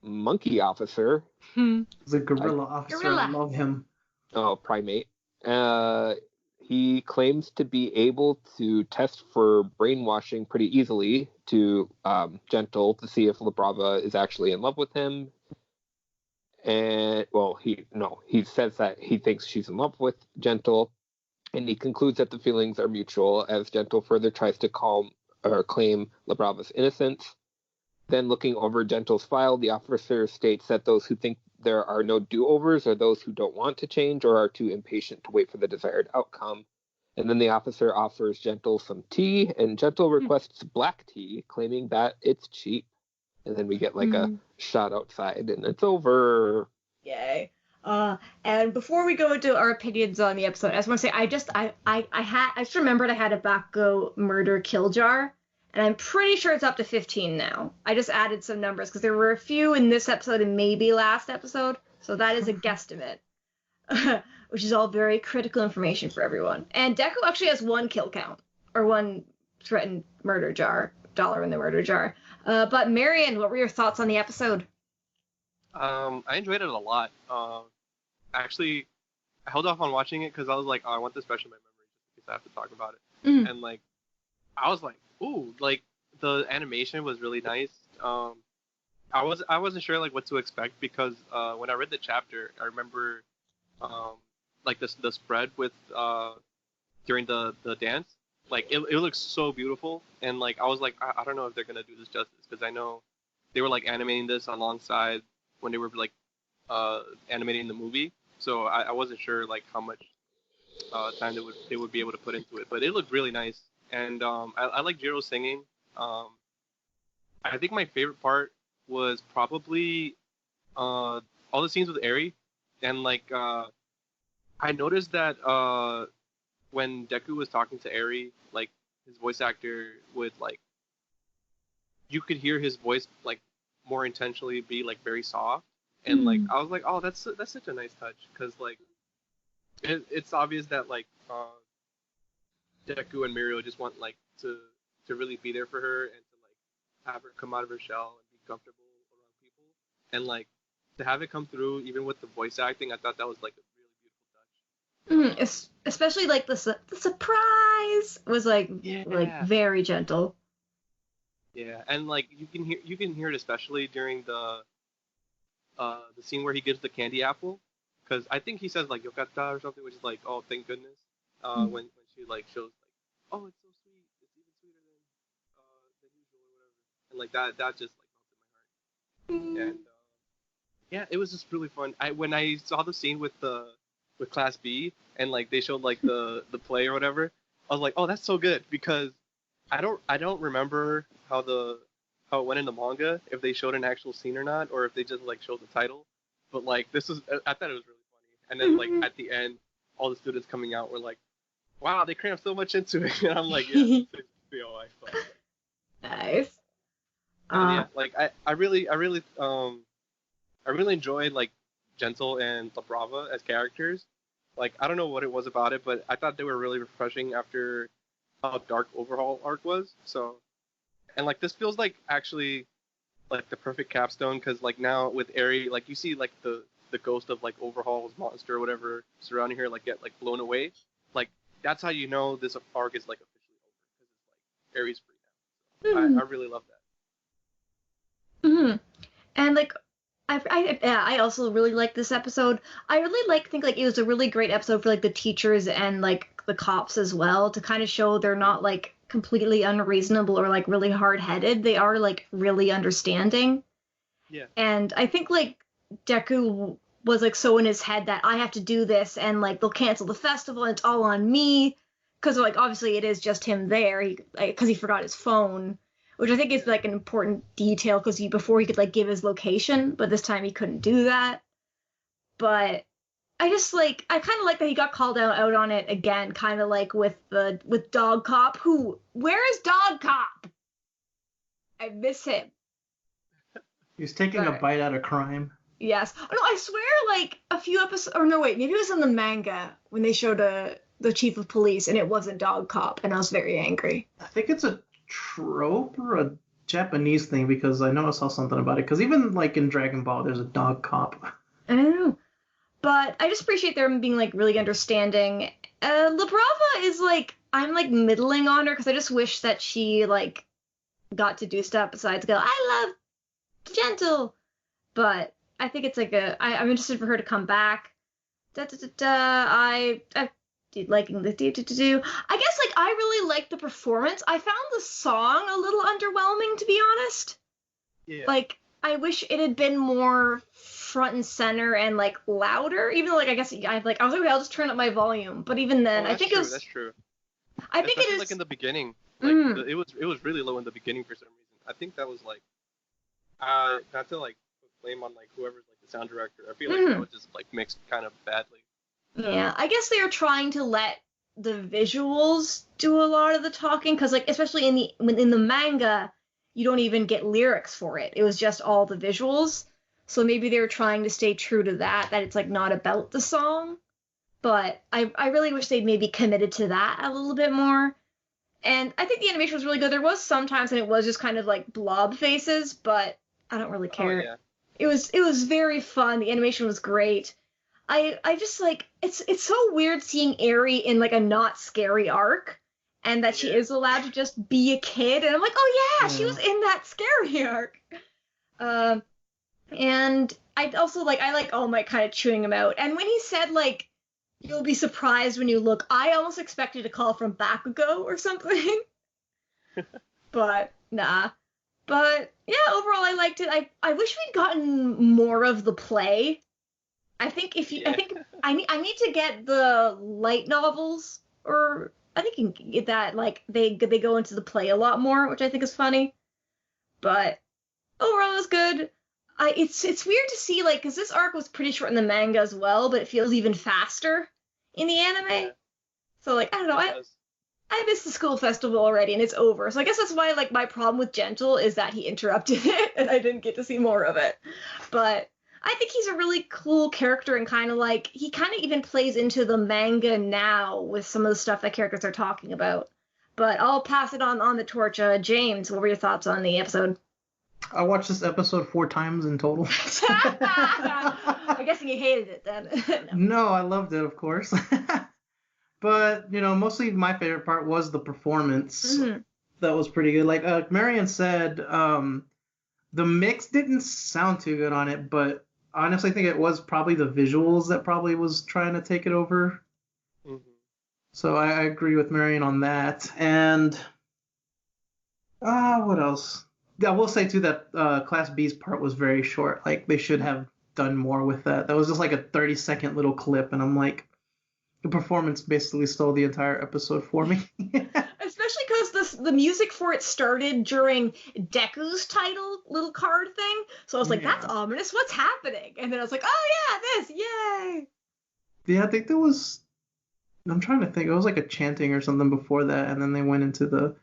D: monkey officer.
A: The gorilla officer. I love him.
D: Oh, primate. He claims to be able to test for brainwashing pretty easily to Gentle to see if Labrava is actually in love with him. And, well, he says that he thinks she's in love with Gentle. And he concludes that the feelings are mutual as Gentle further tries to claim Labrava's innocence. Then looking over Gentle's file, the officer states that those who think there are no do-overs are those who don't want to change or are too impatient to wait for the desired outcome. And then the officer offers Gentle some tea, and Gentle requests black tea, claiming that it's cheap. And then we get like a shot outside, and it's over.
B: Yay. And before we go into our opinions on the episode, I just want to say I just remembered I had a Bakugo murder kill jar, and I'm pretty sure it's up to 15 now. I just added some numbers because there were a few in this episode and maybe last episode, so that is a guesstimate, which is all very critical information for everyone. And Deku actually has one kill count, or one threatened murder jar, dollar in the murder jar. But Marion, what were your thoughts on the episode?
C: I enjoyed it a lot. Actually, I held off on watching it because I was like, oh, I want this fresh in my memory just in case I have to talk about it. And like, I was like, ooh, like the animation was really nice. I wasn't sure like what to expect because when I read the chapter, I remember um like the spread with during the dance, like it looks so beautiful, and like I was like I don't know if they're gonna do this justice because I know they were like animating this alongside when they were like animating the movie, so I wasn't sure like how much time they would be able to put into it, but it looked really nice, and I like Jiro singing. Um, I think my favorite part was probably all the scenes with Eri, and like I noticed that when Deku was talking to Eri, like his voice actor would like you could hear his voice like more intentionally be like very soft, and like I was like, oh, that's such a nice touch because like it's obvious that like Deku and Mirio just want like to really be there for her and to like have her come out of her shell and be comfortable around people, and like to have it come through even with the voice acting, I thought that was like a really beautiful touch.
B: Especially like the surprise was like very gentle.
C: Yeah, and like you can hear it especially during the scene where he gives the candy apple, because I think he says like yokata or something, which is like, oh, thank goodness. When she like shows like, oh, it's so sweet, it's even sweeter than usual or whatever, and like that just like melted my heart. And yeah, it was just really fun. When I saw the scene with Class B and like they showed like the play or whatever, I was like, oh, that's so good because I don't remember how it went in the manga, if they showed an actual scene or not, or if they just like showed the title. But like this was, I thought it was really funny. And then like at the end, all the students coming out were like, "Wow, they crammed so much into it." And I'm like, "Yeah, it's I thought."
B: Nice.
C: And yeah, like I really enjoyed like Gentle and La Brava as characters. Like I don't know what it was about it, but I thought they were really refreshing after how dark Overhaul arc was. So, and like this feels like actually like the perfect capstone because like now with Eri, like you see like the ghost of like Overhaul's monster or whatever surrounding her like get like blown away. Like that's how you know this arc is like officially over because it's like Eri's free now. So I really love that.
B: And like I also really like this episode. I really think like it was a really great episode for like the teachers and like the cops as well to kind of show they're not like completely unreasonable or like really hard-headed. They are like really understanding.
C: Yeah.
B: And I think like Deku was like so in his head that I have to do this and like they'll cancel the festival and it's all on me because like obviously it is just him there because he forgot his phone, which I think is like an important detail because before he could like give his location, but this time he couldn't do that. But I just like I kind of like that he got called out on it again, kind of like with Dog Cop. Where is Dog Cop? I miss him.
A: He's taking a bite out of crime.
B: Yes. Oh, no, I swear like a few episodes, or no, wait, maybe it was in the manga when they showed the chief of police and it wasn't Dog Cop, and I was very angry.
A: I think it's a trope or a Japanese thing because I know I saw something about it. Because even like in Dragon Ball, there's a Dog Cop.
B: I don't know. But I just appreciate them being like really understanding. La Brava is like I'm like middling on her because I just wish that she like got to do stuff besides go I love Gentle. But I think it's like I'm interested for her to come back. I did liking the do. I guess like I really liked the performance. I found the song a little underwhelming to be honest.
C: Yeah.
B: Like I wish it had been more front and center and like louder. Even though like I guess I was like okay, I'll just turn up my volume. But even then, I think that's true. I think
C: especially
B: it is
C: like in the beginning. Like it was really low in the beginning for some reason. I think that was like not to like blame on like whoever's like the sound director. I feel like that was just like mixed kind of badly.
B: Yeah, I guess they are trying to let the visuals do a lot of the talking because like especially in the manga you don't even get lyrics for it. It was just all the visuals. So maybe they were trying to stay true to that it's like not about the song. But I really wish they'd maybe committed to that a little bit more. And I think the animation was really good. There was sometimes and it was just kind of like blob faces, but I don't really care.
C: Oh, yeah.
B: It was very fun. The animation was great. I just like it's so weird seeing Eri in like a not scary arc and that she is allowed to just be a kid and I'm like, oh yeah, she was in that scary arc. And I also I like All Might kind of chewing him out. And when he said like, you'll be surprised when you look, I almost expected a call from Bakugo or something. But nah. But yeah, overall I liked it. I wish we'd gotten more of the play. I think I need to get the light novels, or I think you can get that, like they go into the play a lot more, which I think is funny. But overall it was good. It's weird to see, like, because this arc was pretty short in the manga as well, but it feels even faster in the anime.
C: Yeah.
B: So like, I don't know, I missed the school festival already and it's over. So I guess that's why like my problem with Gentle is that he interrupted it and I didn't get to see more of it. But I think he's a really cool character, and kind of like, he kind of even plays into the manga now with some of the stuff that characters are talking about. But I'll pass it on the torch. James, what were your thoughts on the episode?
A: I watched this episode 4 times in total.
B: I'm guessing you hated it then.
A: No, I loved it, of course. But, mostly my favorite part was the performance.
B: Mm-hmm.
A: That was pretty good. Like Marion said, the mix didn't sound too good on it, but honestly, I think it was probably the visuals that probably was trying to take it over.
C: Mm-hmm.
A: So I agree with Marion on that. And what else? Yeah, I will say too that Class B's part was very short. Like, they should have done more with that. That was just like a 30-second little clip, and I'm like, the performance basically stole the entire episode for me.
B: Especially because the music for it started during Deku's title little card thing. So I was like, that's ominous. What's happening? And then I was like, oh yeah, this, yay!
A: Yeah, I think there was, I'm trying to think, it was like a chanting or something before that, and then they went into the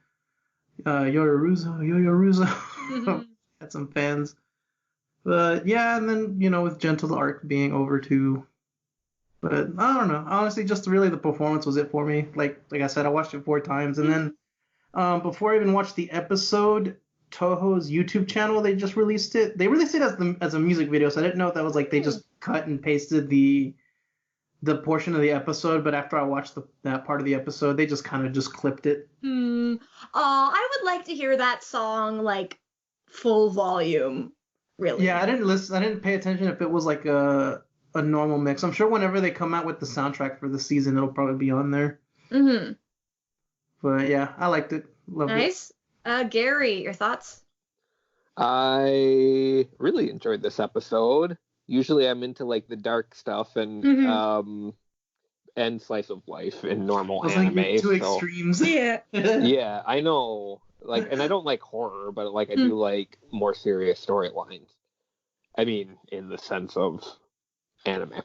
A: Yoyoruzo.
B: Mm-hmm.
A: Had some fans. But yeah, and then, with Gentle the arc being over too. But I don't know. Honestly, just really the performance was it for me. Like I said, I watched it 4 times, and then before I even watched the episode, Toho's YouTube channel, they just released it. They released it as a music video, so I didn't know if that was like they just cut and pasted the portion of the episode. But after I watched that part of the episode, they just kind of just clipped it.
B: I would like to hear that song like full volume. Really?
A: Yeah, I didn't listen. I didn't pay attention if it was like a normal mix. I'm sure whenever they come out with the soundtrack for the season, it'll probably be on there.
B: Mm-hmm.
A: But yeah, I liked it. Loved it.
B: Nice. Gary, your thoughts?
D: I really enjoyed this episode. Usually I'm into like the dark stuff and and slice of life in normal anime.
A: Like 2 extremes.
B: Yeah.
D: Yeah, I know. Like, and I don't like horror, but like I do like more serious storylines. I mean, in the sense of anime.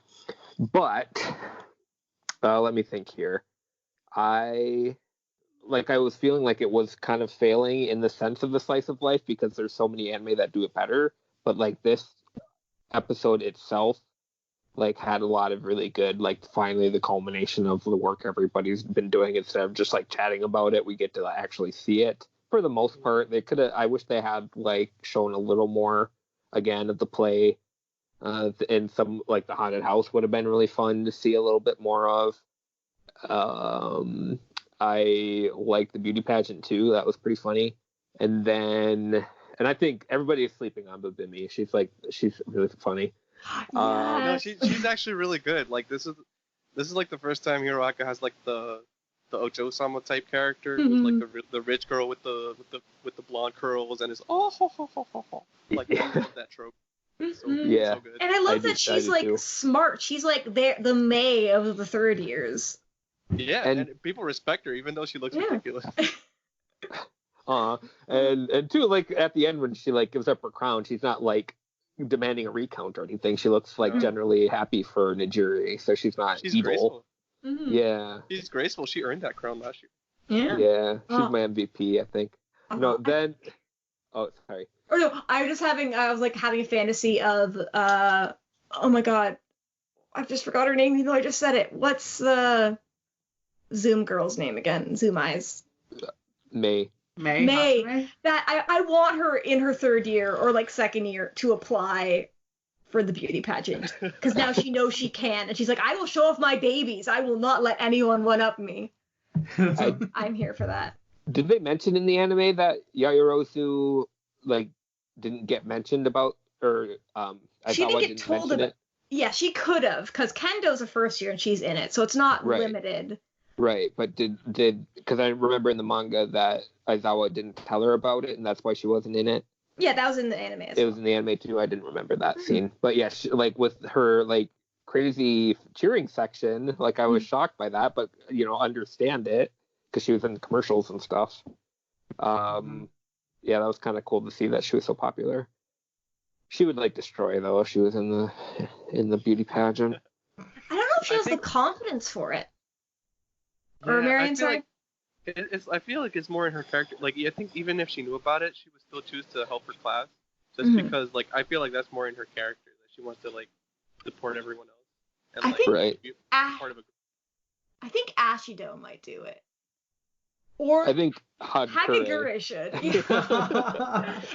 D: But let me think here. I was feeling like it was kind of failing in the sense of the slice of life because there's so many anime that do it better. But like this episode itself, like, had a lot of really good, like, finally the culmination of the work everybody's been doing. Instead of just like chatting about it, we get to actually see it. For the most part, I wish they had like shown a little more again of the play. And some, like, the haunted house would have been really fun to see a little bit more of. I like the beauty pageant too. That was pretty funny. And I think everybody is sleeping on Babimi. She's really funny.
C: No, she's actually really good. Like, this is like the first time Hiroaka has like the Ocho-sama type character, who's like the rich girl with the blonde curls, and is like, I love that trope. So good.
B: And I love that she's like smart. She's like the May of the third years.
C: Yeah, and people respect her even though she looks ridiculous.
D: And too, like, at the end when she like gives up her crown, she's not like demanding a recount or anything. She looks like generally happy for Nijiri, so she's not evil.
C: Graceful.
D: Yeah,
C: she's graceful. She earned that crown last
B: year.
D: Yeah, she's my MVP, I think. No, then. Oh, sorry.
B: Or no, I was having a fantasy of oh my god, I just forgot her name even though I just said it. What's the Zoom girl's name again? Zoom Eyes.
D: May.
B: That I want her in her third year or like second year to apply for the beauty pageant, because now she knows she can, and she's like, I will show off my babies. I will not let anyone one up me. I'm here for that.
D: Did they mention in the anime that Yayorozu like didn't get mentioned about, or
B: She didn't
D: Aizawa
B: get
D: didn't
B: told
D: mention
B: about.
D: it.
B: Yeah, she could have, because Kendo's a first year and she's in it, so it's not
D: Right.
B: limited.
D: Right, but did because I remember in the manga that Aizawa didn't tell her about it, and that's why she wasn't in it.
B: Yeah, that was in the anime as
D: It
B: well.
D: was in the anime too. I didn't remember that scene, but yeah, like with her like crazy cheering section, like I was shocked by that, but understand it because she was in the commercials and stuff. Yeah, that was kind of cool to see that she was so popular. She would like destroy though if she was in the beauty pageant.
B: I don't know if she has the confidence for it. Or Marion, sorry?
C: I feel like it's more in her character. Like, I think even if she knew about it, she would still choose to help her class. Just because, like, I feel like that's more in her character. That she wants to, like, support everyone else. And,
B: I think,
C: be part of a group.
B: I think Ashido might do it. Or
D: I think
B: Hagagure should.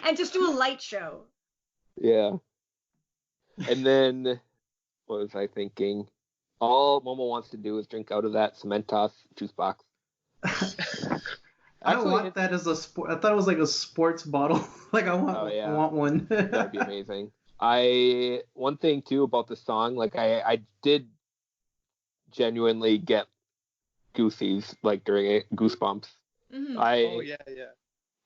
B: And just do a light show.
D: Yeah. And then, what was I thinking? All Momo wants to do is drink out of that Cementos juice box.
A: I want that as a sport. I thought it was like a sports bottle. Like I want one.
D: That'd be amazing. One thing too about the song, like I did genuinely get goosies like during it, goosebumps.
B: Mm-hmm.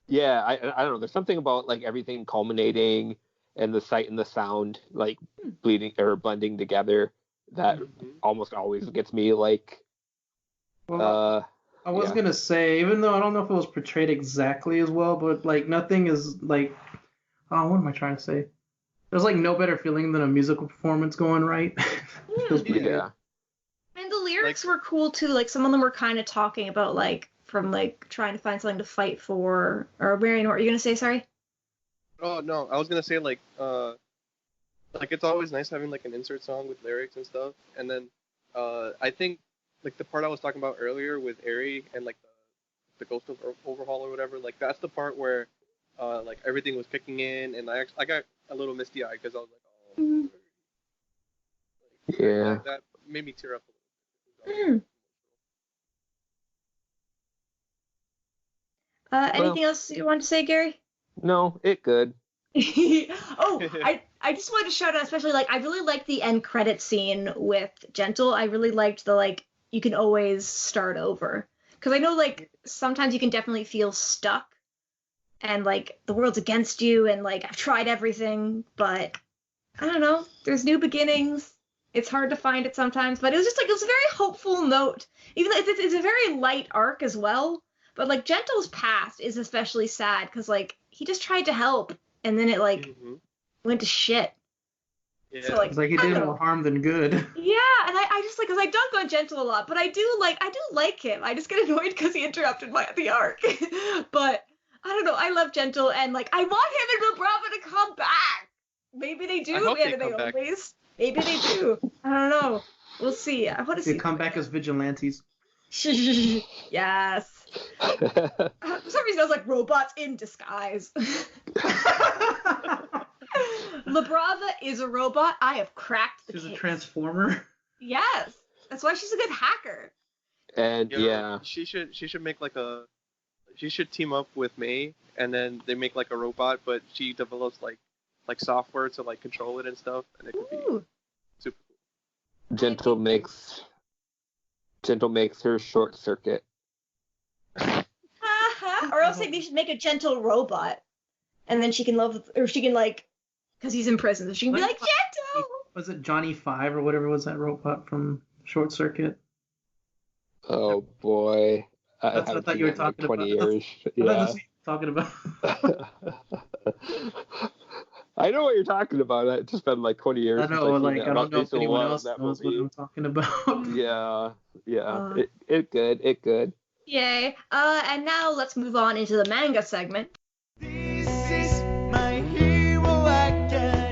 D: Yeah, I don't know. There's something about like everything culminating and the sight and the sound like blending together that almost always gets me like.
A: I was gonna say, even though I don't know if it was portrayed exactly as well, but like nothing is like, what am I trying to say? There's like no better feeling than a musical performance going right.
D: Yeah.
B: And the lyrics were cool too. Like some of them were kind of talking about like from like trying to find something to fight for. Or Marion, what were you gonna say? Sorry.
C: Oh no, I was gonna say like it's always nice having like an insert song with lyrics and stuff. And then I think like the part I was talking about earlier with Eri and like the Ghost of Overhaul or whatever, like that's the part where like everything was kicking in, and I got a little misty eyed because I was like,
D: yeah,
C: that made me tear up a little.
B: Anything else you want to say, Gary?
D: No, it good.
B: I just wanted to shout out, especially like I really liked the end credit scene with Gentle. I really liked the like you can always start over, because I know like sometimes you can definitely feel stuck and like the world's against you and like I've tried everything, but I don't know, there's new beginnings. It's hard to find it sometimes, but it was just like it was a very hopeful note, even though it's a very light arc as well. But like Gentle's past is especially sad because like he just tried to help and then it like went to shit.
C: Yeah.
A: So like he did more harm than good.
B: Yeah, and I just like, because I dunk on Gentle a lot, but I do like him. I just get annoyed because he interrupted the arc. But I don't know, I love Gentle, and like I want him and Bravo to come back. Maybe they do anime onlys. Maybe they do. I don't know. We'll see. I want to see.
A: They come back as vigilantes.
B: Yes. For some reason I was like robots in disguise. La Brava is a robot. I have cracked the case.
A: She's a transformer.
B: Yes, that's why she's a good hacker.
D: And
C: she should make like she should team up with May, and then they make like a robot, but she develops like software to like control it and stuff, and it could be super cool.
D: Gentle makes her short circuit.
B: Or else like, they should make a Gentle robot, and then she can like, because he's in prison, so she can be like, Gentle!
A: Was it Johnny 5 or whatever was that robot from Short Circuit?
D: Oh boy.
A: That's what I thought you were talking about.
D: 20 years.
A: That's what you were talking about.
D: I know what you're talking about. It's just been like 20 years.
A: I know, like, I don't know if anyone else knows what I'm talking about.
D: Yeah. It good.
B: Yay. And now let's move on into the manga segment.
E: This is my hero academia.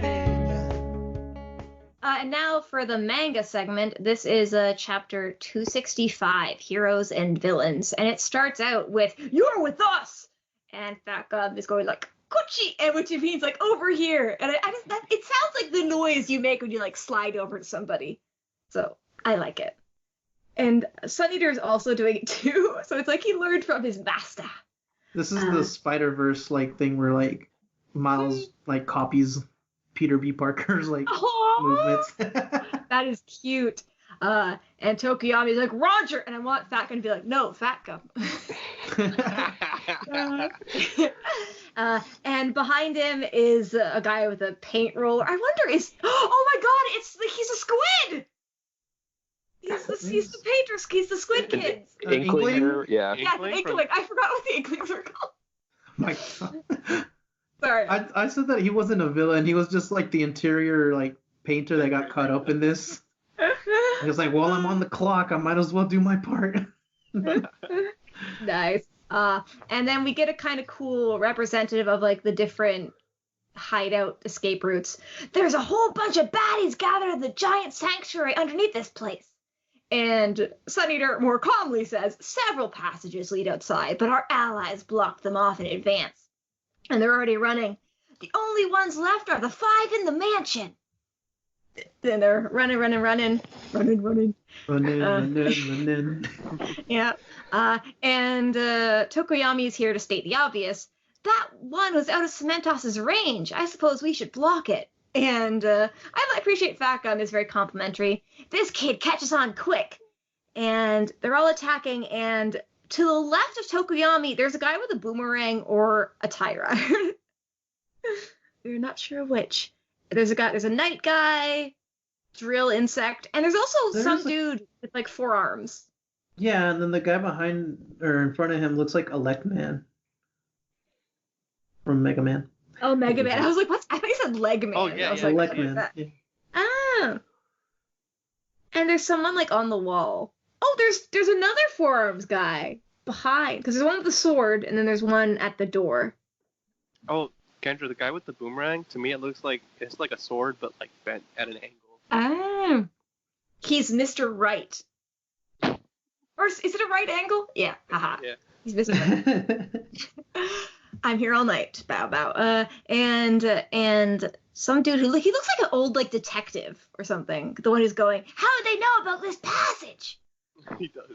B: And now for the manga segment, this is chapter 265, Heroes and Villains. And it starts out with, "You're with us!" And Fat Gub is going like, "Kuchi!" And which means like, "over here." And it sounds like the noise you make when you like slide over to somebody. So I like it. And Sun Eater is also doing it too. So it's like he learned from his master.
A: This is the Spider-Verse like thing where like Miles like copies Peter B. Parker's like
B: Aw,
A: movements.
B: that is cute. And Tokoyami's like, Roger! And I want Fat Gum to be like, no, Fat Gum. And behind him is a guy with a paint roller. I wonder oh my god, he's a squid! He's the painter, he's the squid kid.
D: Inkling? Yeah.
B: Yeah, Inkling. I forgot what the Inklings are called.
A: My God.
B: Sorry.
A: I said that he wasn't a villain. He was just like the interior like painter that got caught up in this. He was like, well, I'm on the clock. I might as well do my part.
B: Nice. And then we get a kind of cool representative of like the different hideout escape routes. There's a whole bunch of baddies gathered in the giant sanctuary underneath this place. And Sun Eater more calmly says, several passages lead outside, but our allies blocked them off in advance. And they're already running. The only ones left are the 5 in the mansion. Then they're running. Yeah. And Tokoyami is here to state the obvious. That one was out of Cementos's range. I suppose we should block it. And I appreciate Fat Gum is very complimentary. This kid catches on quick. And they're all attacking. And to the left of Tokoyami, there's a guy with a boomerang or a tie rod. We're not sure which. There's a night guy, drill insect, and there's also some dude with like 4 arms.
A: Yeah, and then the guy behind or in front of him looks like Elect Man from Mega Man.
B: Oh, Mega Man. I was like, what? I think he said Leg Man.
C: Oh, yeah,
B: I was
C: yeah,
B: like,
A: Elect Man. Yeah.
B: Ah. And there's someone like on the wall. Oh, there's another 4 arms guy behind, because there's one with the sword, and then there's one at the door.
C: Oh, Kendra, the guy with the boomerang, to me it looks like it's like a sword, but like bent at an angle.
B: Ah. He's Mr. Right. Or is it a right angle? Yeah. Haha.
C: Yeah.
B: He's Mr. Right. I'm here all night. Bow bow. And some dude who he looks like an old like detective or something. The one who's going, how do they know about this passage?
C: He does.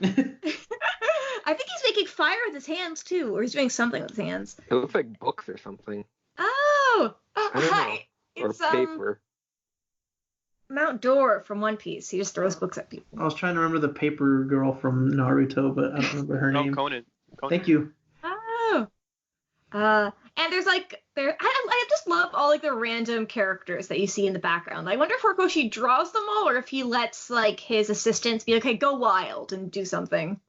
B: I think he's making fire with his hands too, or he's doing something with his hands.
D: It looks like books or something.
B: Oh,
D: I don't
B: hi.
D: know. Or
B: It's
D: paper.
B: Mount Dor from One Piece. He just throws books at people.
A: I was trying to remember the paper girl from Naruto, but I don't remember her
C: Oh,
A: name.
C: Conan.
A: Thank you.
B: Oh. And there's like I just love all like the random characters that you see in the background. I wonder if Horikoshi draws them all or if he lets like his assistants be like, hey, go wild and do something.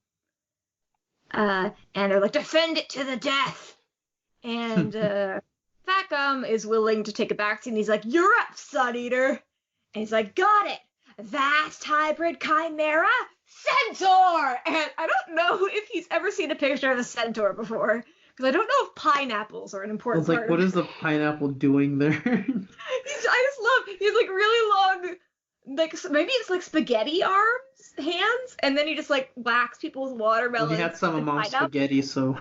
B: And they're like, defend it to the death. And Fat Gum is willing to take a backseat and he's like, you're up, Sun Eater. And he's like, got it. Vast hybrid chimera centaur. And I don't know if he's ever seen a picture of a centaur before. Because I don't know if pineapples are an
A: I
B: important
A: was like,
B: part
A: what
B: of
A: is the pineapple doing there?
B: I just love, he has like really long, like maybe it's like spaghetti arms, hands, and then he just like whacks people with watermelons.
A: Well, he had some of Mom's spaghetti, so.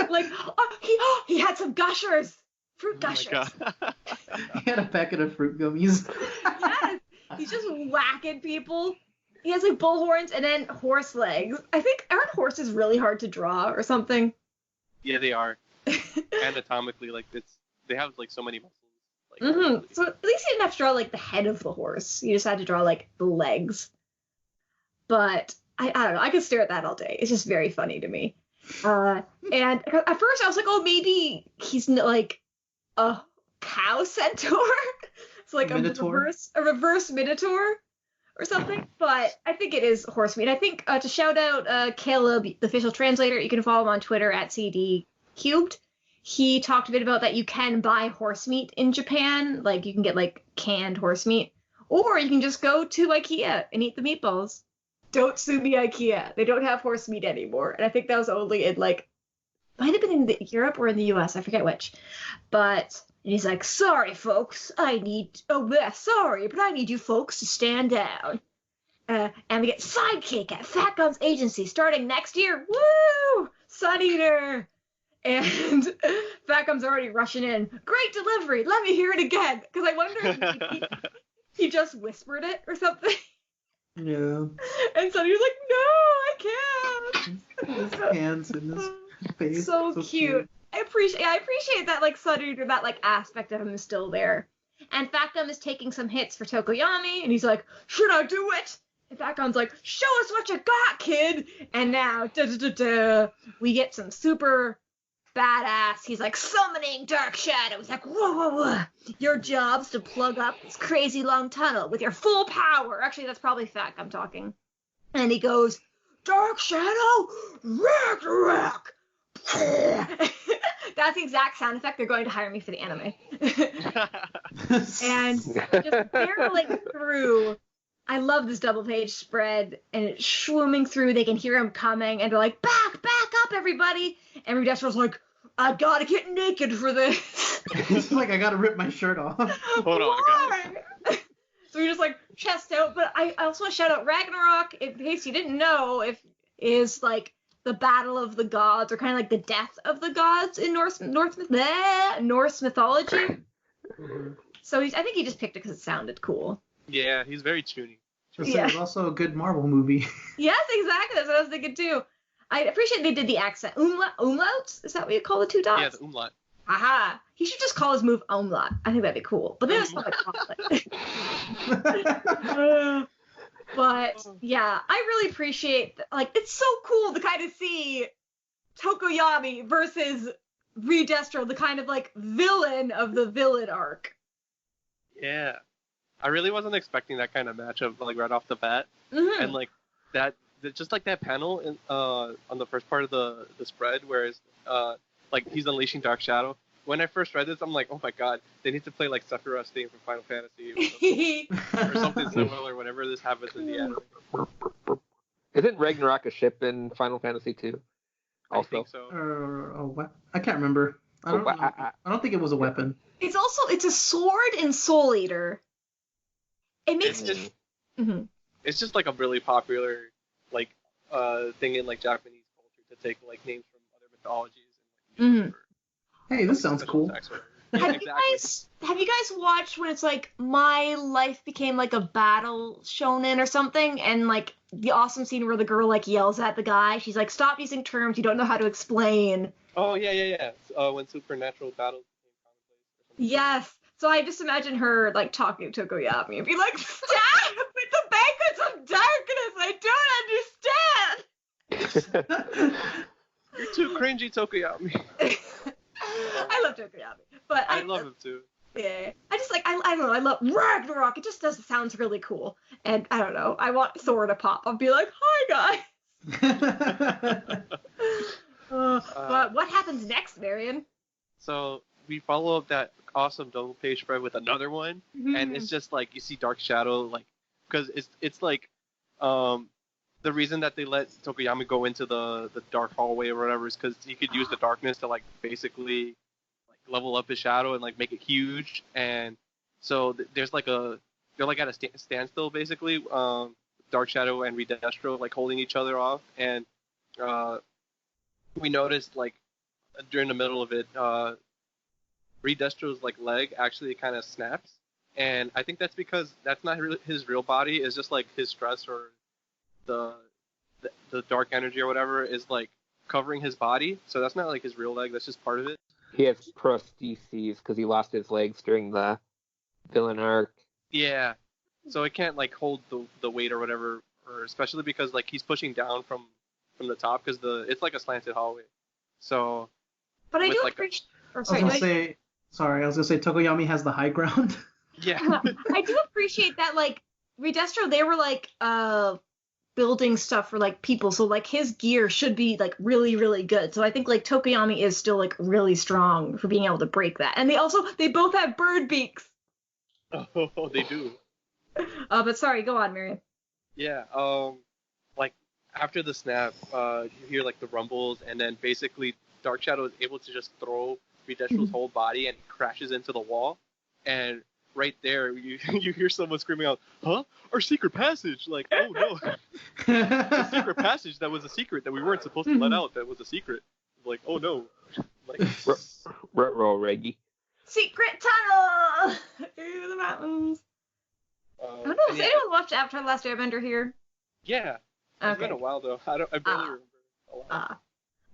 B: Like, he had some gushers, fruit gushers.
C: Oh my God.
A: He had a packet of fruit gummies.
B: Yes, he's just whacking people. He has like bullhorns and then horse legs. I think, aren't horses really hard to draw or something?
C: Yeah, they are. Anatomically, like they have like so many muscles. Like,
B: Mm-hmm. So at least he didn't have to draw like the head of the horse. You just had to draw like the legs. But I don't know. I could stare at that all day. It's just very funny to me. And at first I was like, oh, maybe he's like a cow centaur. It's like a reverse minotaur or something. But I think it is horse meat. I think to shout out Caleb, the official translator, you can follow him on Twitter at CDCubed. He talked a bit about that you can buy horse meat in Japan. Like you can get like canned horse meat. Or you can just go to IKEA and eat the meatballs. Don't sue me, IKEA. They don't have horse meat anymore. And I think that was only in like, might have been in Europe or in the US. I forget which. But and he's like, sorry, folks. Sorry, but I need you folks to stand down. And we get Sidekick at Fat Gum's agency starting next year. Woo! Sun Eater! And Fat Gum's already rushing in. Great delivery. Let me hear it again. Because I wonder if he just whispered it or something.
A: Yeah.
B: And Sun Eater's like, no, I can't.
A: His hands in his face.
B: So cute. I appreciate that like subtlety, or that like aspect of him is still there. And Fat Gum is taking some hits for Tokoyami, and he's like, should I do it? And Fat Gum's like, show us what you got, kid. And now, we get some super badass. He's like, summoning Dark Shadow. He's like, whoa, whoa, whoa. Your job's to plug up this crazy long tunnel with your full power. Actually, that's probably Fat Gum talking. And he goes, Dark Shadow, Ragnarok. That's the exact sound effect. They're going to hire me for the anime. And just barreling through. I love this double page spread, and it's swimming through. They can hear him coming, and they're like, back up, everybody. And Redestro's like, I gotta get naked for this.
A: It's like I gotta rip my shirt off.
C: Hold on, guys.
B: So we just like chest out. But I also want to shout out Ragnarok, in case you didn't know, is like the battle of the gods, or kind of like the death of the gods in Norse mythology.
A: Mhm.
B: So I think he just picked it because it sounded cool.
C: Yeah, he's very tuny.
A: Just say it's also a good Marvel movie.
B: Yes, exactly. That's what I was thinking too. I appreciate they did the accent. Umlauts? Is that what you call the two dots?
C: Yeah, the umlaut.
B: Aha. He should just call his move umlaut. I think that'd be cool. But then it's not like But yeah, I really appreciate like it's so cool to kind of see Tokoyami versus Redestro, the kind of like villain of the villain arc.
C: Yeah. I really wasn't expecting that kind of matchup like right off the bat.
B: Mm-hmm.
C: And like that just like that panel in on the first part of the spread where it's like he's unleashing Dark Shadow. When I first read this, I'm like, oh my god, they need to play like Sephiroth's theme from Final Fantasy or something similar whenever this happens in the anime.
D: Isn't Ragnarok a ship in Final Fantasy 2? Also.
C: I think so.
A: I can't remember. I don't think it was a weapon.
B: It's a sword in Soul Eater. It makes
C: It's just like a really popular like thing in like Japanese culture to take like names from other mythologies and like,
A: Hey, this sounds cool.
B: Have you guys watched when it's like my life became like a battle shonen or something, and like the awesome scene where the girl like yells at the guy, she's like, stop using terms you don't know how to explain.
C: Oh yeah. When supernatural battles became commonplace or something.
B: Yes. So I just imagine her like talking to Tokoyami and be like, stop with the banquets of darkness, I don't understand.
C: You're too cringy, Tokoyami.
B: I love Tokoyami, but
C: I love him too.
B: Yeah, I just like I don't know. I love Ragnarok. It just sounds really cool, and I don't know. I want Thor to pop. I'll be like, hi guys. But what happens next, Marion?
C: So we follow up that awesome double page spread with another one, and it's just like you see Dark Shadow, like because it's like the reason that they let Tokoyami go into the dark hallway or whatever is because he could use the darkness to like basically like level up his shadow and like make it huge. And so there's like they're like at a standstill basically. Dark Shadow and Redestro like holding each other off, and we noticed like during the middle of it, Redestro's like leg actually kind of snaps, and I think that's because that's not really his real body. It's just like his stress or the dark energy or whatever is like covering his body, so that's not like his real leg. That's just part of it.
D: He has prostheses because he lost his legs during the villain arc.
C: Yeah, so it can't like hold the weight or whatever, or especially because like he's pushing down from the top because it's like a slanted hallway. So,
B: but I do
C: like
B: appreciate.
A: I was gonna say Tokoyami has the high ground.
C: Yeah,
B: I do appreciate that. Like Redestro, they were like building stuff for like people, so like his gear should be like really really good. So I think like Tokoyami is still like really strong for being able to break that. And they both have bird beaks.
C: Oh, they do.
B: But sorry, go on, Marion.
C: Yeah, like after the snap, you hear like the rumbles, and then basically Dark Shadow is able to just throw Redestro's whole body, and he crashes into the wall. And right there, you hear someone screaming out, "Huh? Our secret passage!" Like, oh no, the secret passage that was a secret that we weren't supposed to let out. That was a secret. Like, oh no, like
D: Roll Reggie.
B: Secret tunnel through the mountains. I don't know. Has anyone watched Avatar: The Last Airbender here?
C: Yeah. It's been a while though. I barely remember a lot.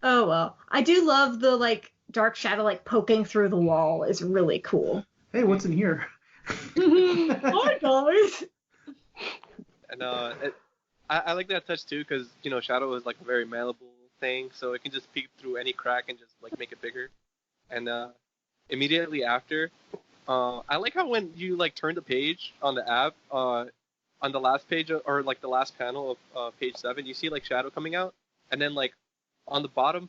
B: Oh well. I do love the like Dark Shadow like poking through the wall is really cool.
A: Hey, what's in here?
B: Hi guys.
C: And I like that touch too, because Shadow is like a very malleable thing, so it can just peek through any crack and just like make it bigger. And immediately after, I like how when you like turn the page on the app, on the last page or like the last panel of page 7, you see like Shadow coming out, and then like on the bottom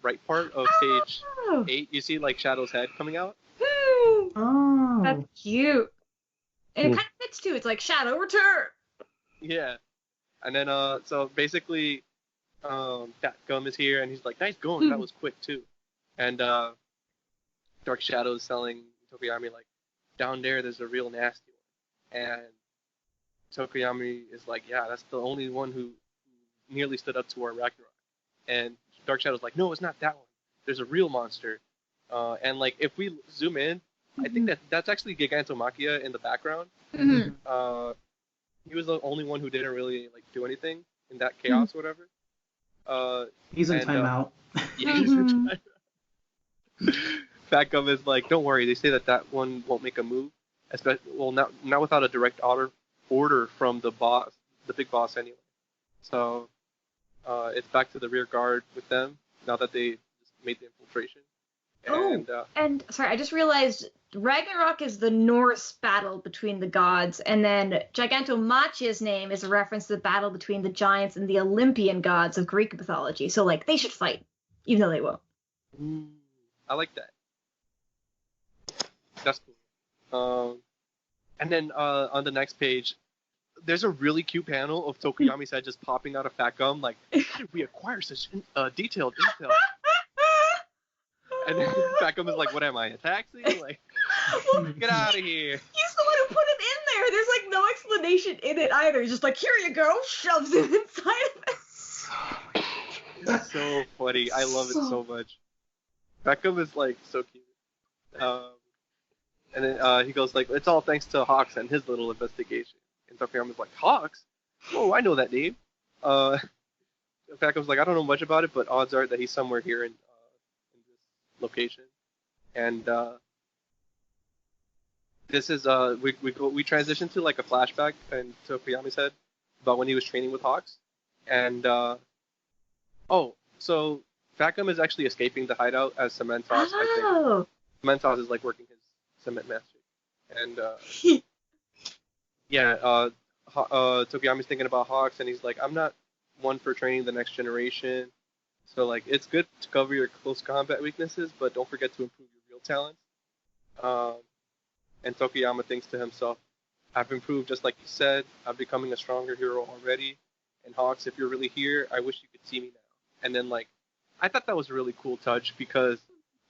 C: right part of page 8, you see like Shadow's head coming out.
A: Oh.
B: That's cute. And it kind of fits too. It's like Shadow return.
C: Yeah. And then so basically Fat Gum is here and he's like, nice going, that was quick too. And Dark Shadow is telling Tokuyami like, down there's a real nasty one. And Tokuyami is like, yeah, that's the only one who nearly stood up to our Ragnarok. And Dark Shadow's like, no, it's not that one. There's a real monster. And like if we zoom in, I think that's actually Gigantomachia in the background.
B: Mm-hmm.
C: He was the only one who didn't really like do anything in that chaos or whatever.
A: He's in timeout.
C: Yeah, he's in timeout. Fat Gum is like, don't worry. They say that one won't make a move. Not without a direct order from the boss, the big boss anyway. So it's back to the rear guard with them now that they just made the infiltration. And
B: sorry, I just realized Ragnarok is the Norse battle between the gods, and then Gigantomachia's name is a reference to the battle between the giants and the Olympian gods of Greek mythology. So, like, they should fight, even though they won't.
C: I like that. That's cool. And then on the next page, there's a really cute panel of Tokuyami's head just popping out of Fat Gum. Like, how did we acquire such detailed intel? And then Fat Gum is like, what am I, a taxi? Like, get out of here.
B: He's the one who put it in there. There's like no explanation in it either. He's just like, here you go, shoves it inside of it.
C: It's so funny. I love it so much. Fat Gum is like so cute. And then he goes like, it's all thanks to Hawks and his little investigation. And Tokuyami's like, Hawks? Oh, I know that name. Fat Gum's like, I don't know much about it, but odds are that he's somewhere here in this location. And this is we transition to like a flashback in Tokuyami's head about when he was training with Hawks. And so Fat Gum is actually escaping the hideout as Cementos. I think Cementos is like working his cement magic. And Tokuyami's thinking about Hawks, and he's like, I'm not one for training the next generation. So like, it's good to cover your close combat weaknesses, but don't forget to improve your real talents. And Tokuyama thinks to himself, I've improved just like you said. I'm becoming a stronger hero already. And Hawks, if you're really here, I wish you could see me now. And then like, I thought that was a really cool touch because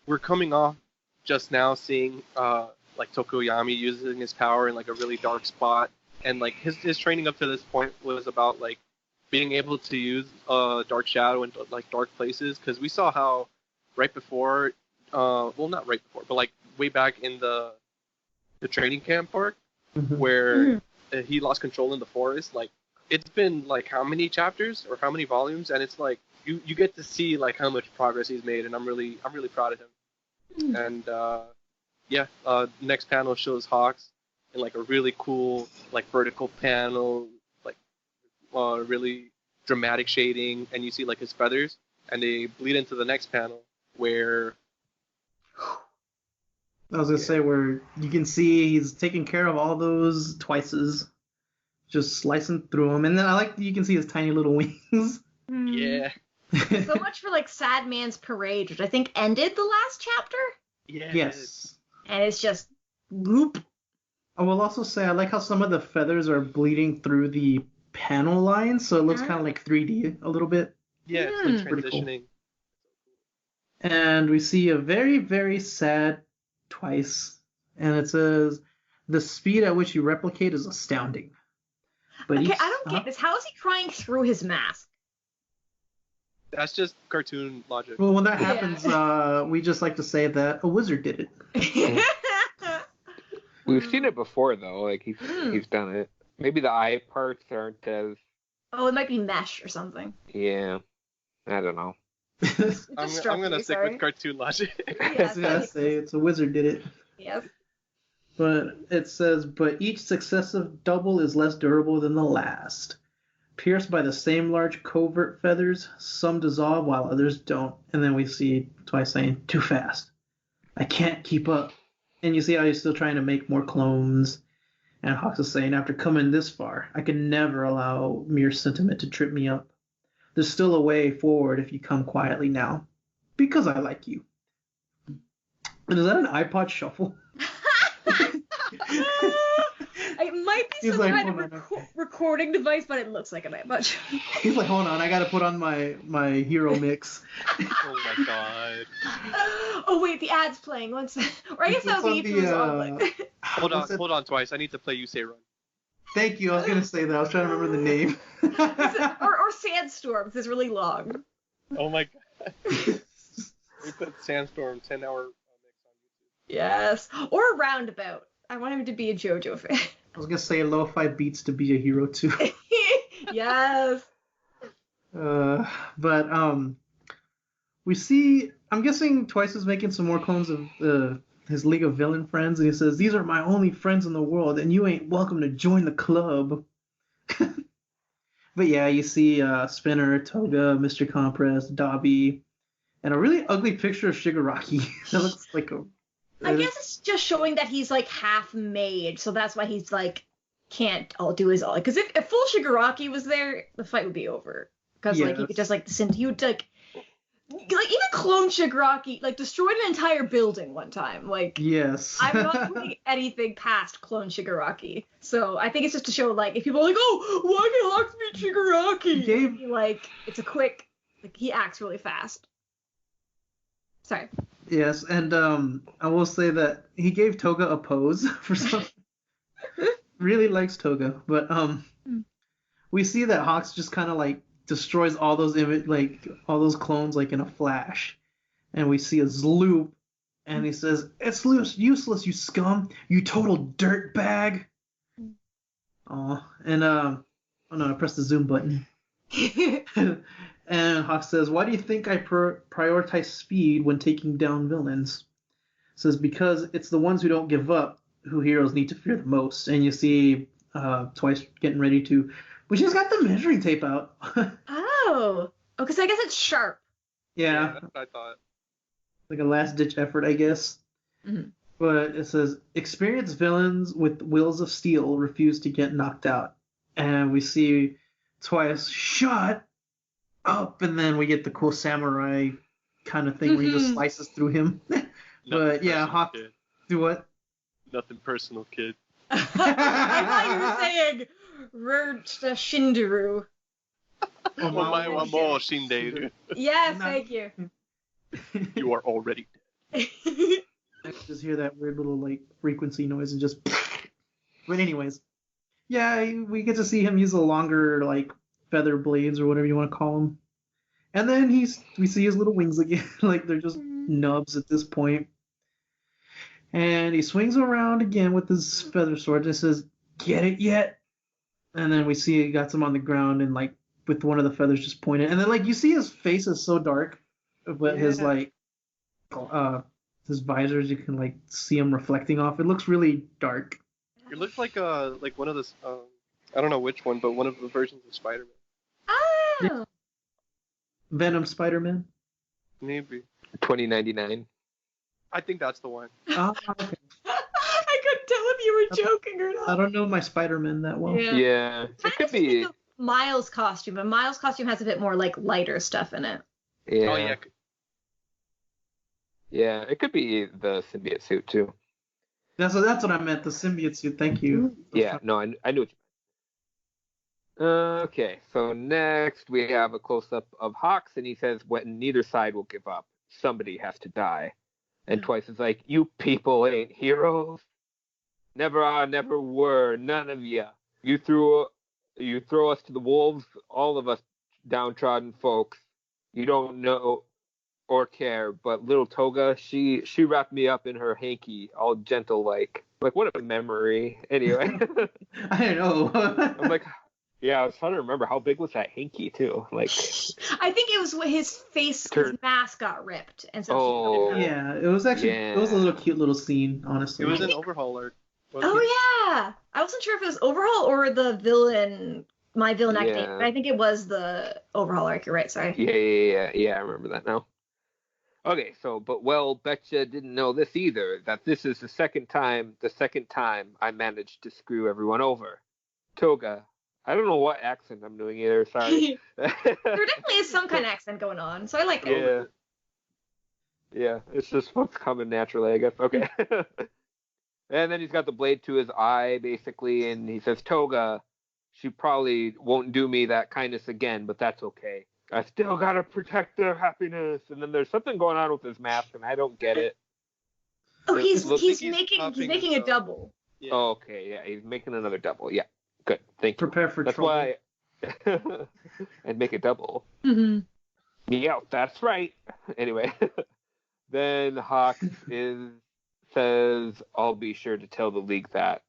C: we're coming off just now seeing like Tokuyami using his power in like a really dark spot. And like his training up to this point was about like being able to use Dark Shadow in like dark places, because we saw how right before, well not right before, but like way back in the training camp arc, where he lost control in the forest. Like it's been like how many chapters or how many volumes, and it's like you get to see like how much progress he's made, and I'm really proud of him. And next panel shows Hawks in like a really cool like vertical panel, like really dramatic shading, and you see like his feathers, and they bleed into the next panel where
A: I was gonna say where you can see he's taking care of all those twices, just slicing through them, and then I like you can see his tiny little wings.
C: Yeah.
B: So much for like Sad Man's Parade, which I think ended the last chapter.
C: Yeah.
A: Yes.
B: And it's just whoop.
A: I will also say I like how some of the feathers are bleeding through the panel lines, so it looks kind of like 3D a little bit.
C: Yeah, it's like transitioning.
A: Cool. And we see a very, very sad twice, and it says, the speed at which you replicate is astounding. But
B: okay, I don't get this. How is he crying through his mask?
C: That's just cartoon logic.
A: Well, when that happens, we just like to say that a wizard did it.
D: We've seen it before, though. Like, he's done it. Maybe the eye parts aren't as...
B: Oh, it might be mesh or something.
D: Yeah. I don't know.
C: I'm gonna stick with cartoon logic.
B: Yes,
A: I say it's a wizard did it.
B: Yes.
A: But it says, but each successive double is less durable than the last. Pierced by the same large covert feathers, some dissolve while others don't. And then we see Twice saying, too fast. I can't keep up. And you see how he's still trying to make more clones. And Hawks is saying, after coming this far, I can never allow mere sentiment to trip me up. There's still a way forward if you come quietly now. Because I like you. And is that an iPod shuffle?
B: It might be
A: He's
B: some
A: like,
B: kind of
A: hold on.
B: recording device, but it looks like an iPod.
A: He's like, hold on, I gotta put on my hero mix.
C: Oh my god.
B: Oh wait, the ad's playing. One second. Or I guess that was the intro song.
C: Hold on, Twice. I need to play You Say Run.
A: Thank you. I was gonna say that. I was trying to remember the name.
B: or Sandstorm, because it's really long.
C: Oh my god. We put Sandstorm 10-hour mix on YouTube.
B: Yes. Or a Roundabout. I want him to be a JoJo fan.
A: I was gonna say lo-fi beats to be a hero too.
B: Yes.
A: But we see. I'm guessing Twice is making some more clones of his League of Villain friends, and he says, "These are my only friends in the world, and you ain't welcome to join the club." But yeah, you see Spinner, Toga, Mr. Compress, Dobby, and a really ugly picture of Shigaraki. That looks like a.
B: I guess it's just showing that he's like half made, so that's why he's like can't all do his all. Because if full Shigaraki was there, the fight would be over. Because like he could just like he would like even clone Shigaraki, like destroyed an entire building one time. Like
A: yes,
B: I'm not putting anything past clone Shigaraki. So I think it's just to show like if people are like, oh, why can Hawks beat Shigaraki? Like it's a quick, like he acts really fast. Sorry.
A: Yes, and I will say that he gave Toga a pose for some. Really likes Toga, but we see that Hawks just kind of like destroys all those all those clones like in a flash, and we see a Zloop, and he says, "It's useless, you scum, you total dirt bag." Oh, and oh no, I pressed the zoom button. And Hawks says, "Why do you think I prioritize speed when taking down villains?" Says, "Because it's the ones who don't give up who heroes need to fear the most." And you see Twice getting ready to... But she's got the measuring tape out.
B: Oh, because I guess it's sharp.
A: Yeah.
C: That's what I thought.
A: Like a last-ditch effort, I guess.
B: Mm-hmm.
A: But it says, experienced villains with wills of steel refuse to get knocked out. And we see Twice, shut up, and then we get the cool samurai kind of thing where he just slices through him. But yeah, Hawk, do what?
C: Nothing personal, kid.
B: I thought you were saying Shinderu.
C: Omae Shinderu.
B: Yes, thank you.
C: You are already dead.
A: I just hear that weird little like frequency noise and just. But anyways, yeah, we get to see him use a longer like feather blades or whatever you want to call them, and then we see his little wings again, like they're just nubs at this point. And he swings around again with his feather sword and says, "Get it yet?" And then we see he got some on the ground and like with one of the feathers just pointed, and then like you see his face is so dark, but his like his visors you can like see him reflecting off. It looks really dark.
C: It looks like one of the I don't know which one, but one of the versions of Spider-Man.
B: Oh.
A: Yeah. Venom Spider-Man.
C: Maybe.
D: 2099.
C: I think that's the one.
A: Oh, okay.
B: I couldn't tell if you were joking or not.
A: I don't know my Spider-Man that well.
D: Yeah. It could be.
B: Miles' costume, and Miles' costume has a bit more like lighter stuff in it.
D: Yeah.
C: Oh yeah.
D: Yeah, it could be the symbiote suit too.
A: That's what I meant. The symbiote suit. Thank you.
D: Yeah. No, I knew what you meant. Okay, so next we have a close-up of Hawks, and he says, when neither side will give up, somebody has to die. And Twice is like, you people ain't heroes. Never are, never were, none of ya. You throw us to the wolves, all of us downtrodden folks. You don't know or care, but little Toga, she wrapped me up in her hanky, all gentle like what a memory. Anyway.
A: I know.
D: I'm like, Yeah, I was trying to remember how big was that hanky too. Like,
B: I think it was when his face, his mask got ripped, and so
D: oh,
A: Yeah, it was actually it was a little cute little scene, honestly.
C: It was an overhaul arc.
B: Oh yeah, I wasn't sure if it was Overhaul or the villain, My Villain Academia, but I think it was the Overhaul arc. You're right. Sorry.
D: Yeah. I remember that now. Okay, so Betcha didn't know this either. That this is the second time I managed to screw everyone over. Toga, I don't know what accent I'm doing either. Sorry.
B: There definitely is some kind of accent going on, so I like it.
D: Yeah, it's just what's coming naturally, I guess. Okay. And then he's got the blade to his eye, basically, and he says, Toga, she probably won't do me that kindness again, but that's okay. I still gotta protect their happiness. And then there's something going on with his mask, and I don't get it.
B: Oh, he's making a double.
D: Yeah. Oh, okay, yeah, he's making another double. Yeah, good, thank you.
A: Prepare for trouble.
D: That's why and make a double.
B: Mm-hmm.
D: Yeah, that's right. Anyway, then Hawks says, I'll be sure to tell the League that.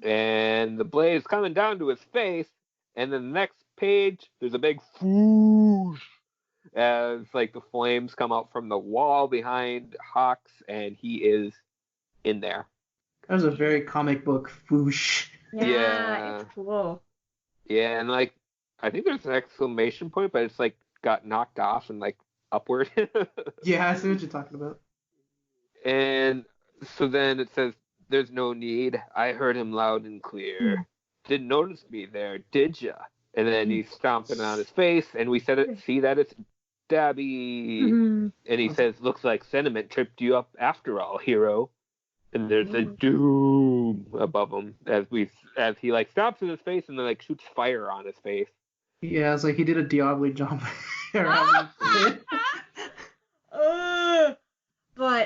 D: And the blade is coming down to his face, and then the next page, there's a big whoosh as like the flames come out from the wall behind Hawks, and he is in there.
A: That was a very comic book whoosh.
B: Yeah, it's cool.
D: Yeah, and like I think there's an exclamation point, but it's like got knocked off and like upward.
A: Yeah, I see what you're talking about.
D: And so then it says, there's no need. I heard him loud and clear. Didn't notice me there, did ya? And then he's stomping on his face, and we see that it's Dabby.
B: Mm-hmm.
D: And he says, looks like sentiment tripped you up after all, hero. And there's a doom above him as he like stomps in his face and then like shoots fire on his face.
A: Yeah, it's like he did a Diablo jump.
B: But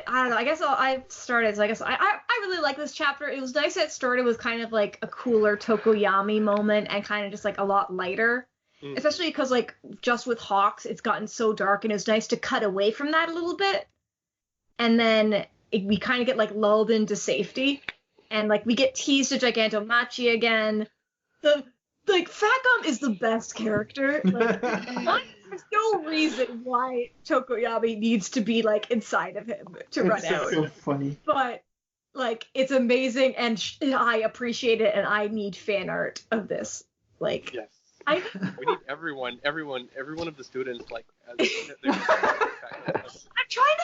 B: I don't know. I guess I started. So I guess I really like this chapter. It was nice that it started with kind of like a cooler Tokoyami moment and kind of just like a lot lighter. Especially because like just with Hawks, it's gotten so dark, and it was nice to cut away from that a little bit. And then we kind of get like lulled into safety, and like we get teased to Gigantomachi again. Fatgum is the best character. Like, there's no reason why Tokoyami needs to be like inside of him to run out.
A: It's so funny.
B: But like it's amazing, and I appreciate it, and I need fan art of this. Like,
C: yes,
B: we
C: need every one of the students like. I'm
B: trying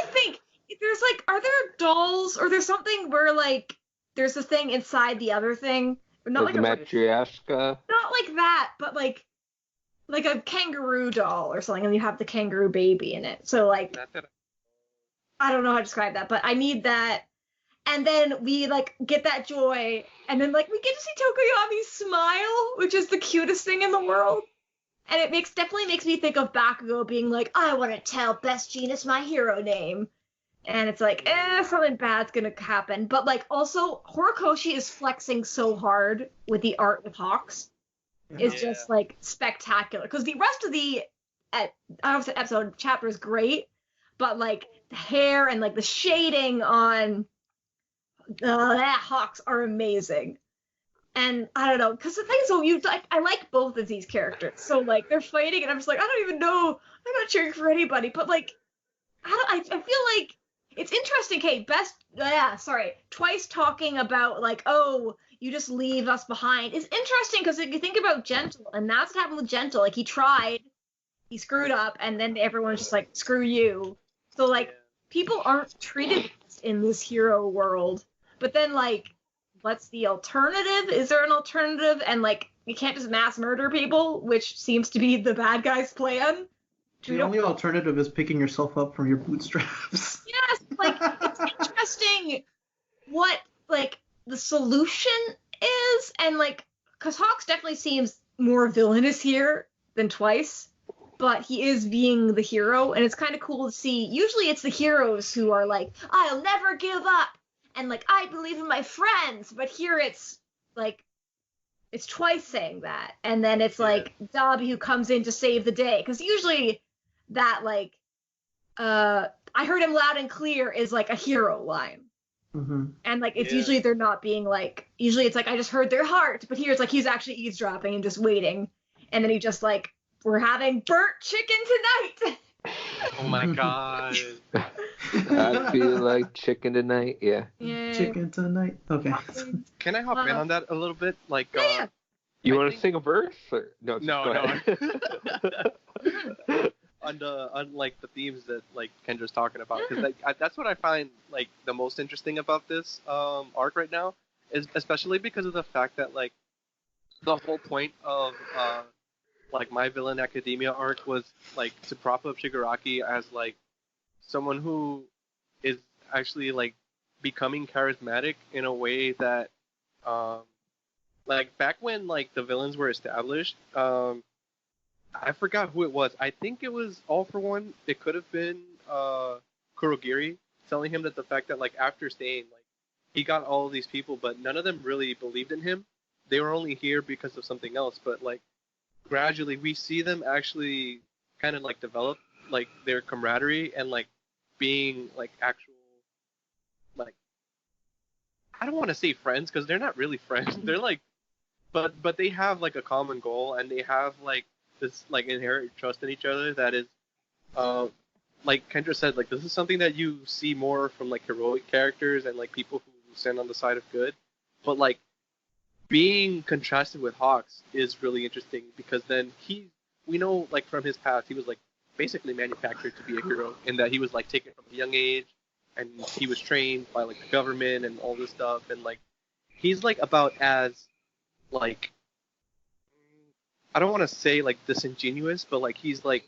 B: to think. There's like, are there dolls or there's something where like there's a thing inside the other thing? Not like a
D: matryoshka.
B: Not like that, but like a kangaroo doll or something, and you have the kangaroo baby in it. So like, I don't know how to describe that, but I need that. And then we like get that joy, and then like we get to see Tokoyami smile, which is the cutest thing in the world. And it definitely makes me think of Bakugo being like, I want to tell Best Jeanist my hero name. And it's like, something bad's gonna happen. But like also Horikoshi is flexing so hard with the art with Hawks. Is just like spectacular. Because the rest of the episode chapter is great, but like the hair and like the shading on Hawks are amazing. And I don't know, because the thing is, I like both of these characters. So like they're fighting, and I'm just like, I don't even know. I'm not cheering for anybody, but like, I feel like it's interesting. Okay, Twice talking about like, oh, you just leave us behind is interesting, because if you think about Gentle, and that's what happened with Gentle. Like he tried, he screwed up, and then everyone's just like, screw you. So like people aren't treated in this hero world. But then like, what's the alternative? Is there an alternative? And like, you can't just mass murder people, which seems to be the bad guy's plan.
A: The only alternative is picking yourself up from your bootstraps.
B: Yes, like it's interesting what like the solution is, and like, because Hawks definitely seems more villainous here than Twice, but he is being the hero, and it's kind of cool to see. Usually it's the heroes who are like, I'll never give up, and like, I believe in my friends, but here it's like, it's Twice saying that, and then it's like Dabi who comes in to save the day, because usually that like, I heard him loud and clear is like a hero line.
A: Mm-hmm.
B: And like it's
C: Yeah.
B: usually they're not being like, usually it's like I just heard their heart, but here it's like he's actually eavesdropping and just waiting, and then he just like, we're having burnt chicken tonight.
C: Oh my god.
D: I feel like chicken tonight. Yeah.
B: Yeah.
A: Chicken tonight. Okay.
C: Can I hop in on that a little bit? Like,
B: Yeah.
D: You
C: I
D: want to
C: think-
D: sing a verse? Or... No,
C: No,
D: go
C: no.
D: ahead.
C: on like the themes that like Kendra's talking about, because that's what I find like the most interesting about this arc right now, is especially because of the fact that like the whole point of like My Villain Academia arc was like to prop up Shigaraki as like someone who is actually like becoming charismatic in a way that like back when like the villains were established, I forgot who it was. I think it was All For One. It could have been Kurogiri, telling him that the fact that like after staying, like he got all of these people, but none of them really believed in him. They were only here because of something else. But like gradually, we see them actually kind of like develop like their camaraderie and like being like actual like, I don't want to say friends because they're not really friends. They're like, but they have like a common goal, and they have like this like inherent trust in each other that is, like Kendra said, like this is something that you see more from like heroic characters and like people who stand on the side of good. But like being contrasted with Hawks is really interesting because then we know like from his past he was like basically manufactured to be a hero in that he was like taken from a young age and he was trained by like the government and all this stuff, and like he's like about as like, I don't want to say like disingenuous, but like he's like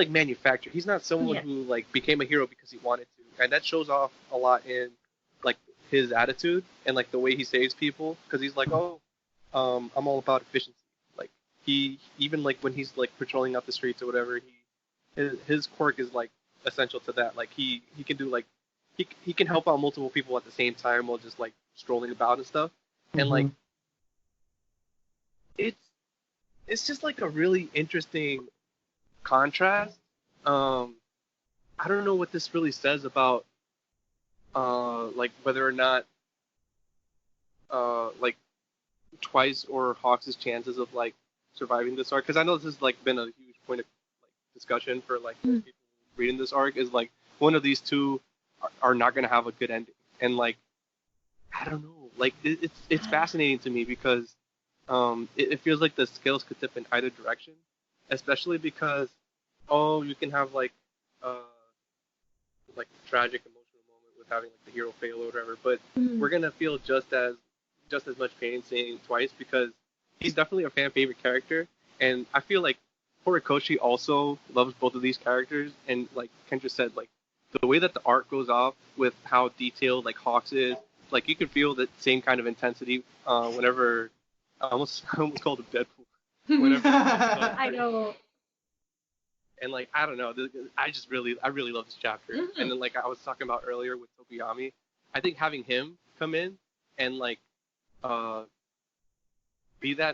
C: manufactured. He's not someone who like became a hero because he wanted to, and that shows off a lot in like his attitude and like the way he saves people, because he's like, oh, I'm all about efficiency. Like he even like when he's like patrolling out the streets or whatever, his quirk is like essential to that. Like he can do like he can help out multiple people at the same time while just like strolling about and stuff. And like it's just like a really interesting contrast. I don't know what this really says about like whether or not like Twice or Hawks' chances of like surviving this arc, because I know this has like been a huge point of like discussion for like most people reading this arc, is like one of these two are not going to have a good ending. And like I don't know, like it's fascinating to me because it feels like the scales could tip in either direction, especially because you can have like tragic emotional moment with having like the hero fail or whatever, but we're gonna feel just as much pain seeing Twice because he's definitely a fan favorite character, and I feel like Horikoshi also loves both of these characters, and like Kendra said, like the way that the art goes off with how detailed like Hawks is, like you can feel that same kind of intensity whenever I almost called him Deadpool. Whenever
B: I know.
C: And like I don't know, I really love this chapter. And then like I was talking about earlier with Tokuyami, I think having him come in and like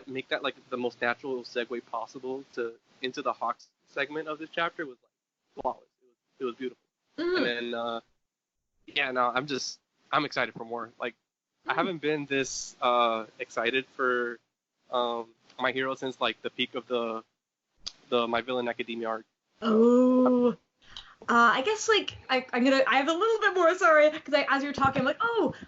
C: make that like the most natural segue possible into the Hawks segment of this chapter was like flawless. It was beautiful. And then I'm excited for more. Like I haven't been this excited for My Hero since like the peak of the My Villain Academia arc.
B: Oh, I guess like I have a little bit more, sorry, because as you're talking, I'm like,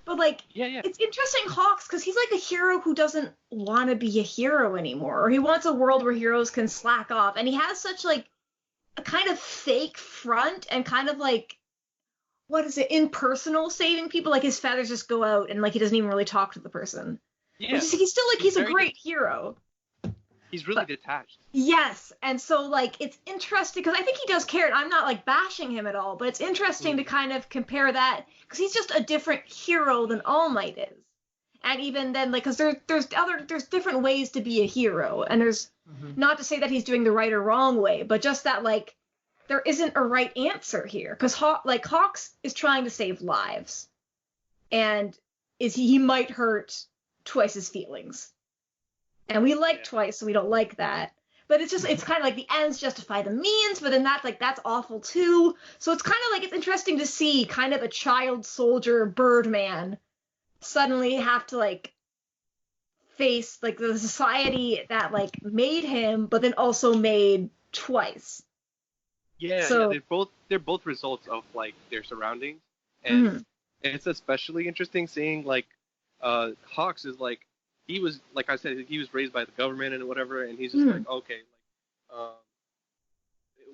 B: but like
C: Yeah.
B: it's interesting Hawks because he's like a hero who doesn't want to be a hero anymore, or he wants a world where heroes can slack off, and he has such like a kind of fake front and kind of like, what is it, impersonal saving people, like his feathers just go out and like he doesn't even really talk to the person.
C: Yeah.
B: He's still like he's a
C: very
B: great hero.
C: He's really detached.
B: Yes, and so like it's interesting because I think he does care, and I'm not like bashing him at all, but it's interesting to kind of compare that because he's just a different hero than All Might is, and even then like because there's different ways to be a hero, and there's not to say that he's doing the right or wrong way, but just that like there isn't a right answer here because Hawks is trying to save lives, and he might hurt Twice's feelings. And we like Twice, so we don't like that. But it's kind of like the ends justify the means, but then that's awful too. So it's kind of like, it's interesting to see kind of a child soldier Birdman suddenly have to like face like the society that like made him, but then also made Twice.
C: Yeah,
B: So-
C: they're both results of like their surroundings, and
B: Mhm.
C: it's especially interesting seeing like Hawks is like, he was, like I said, he was raised by the government and whatever, and he's just
B: Mhm.
C: like, okay, like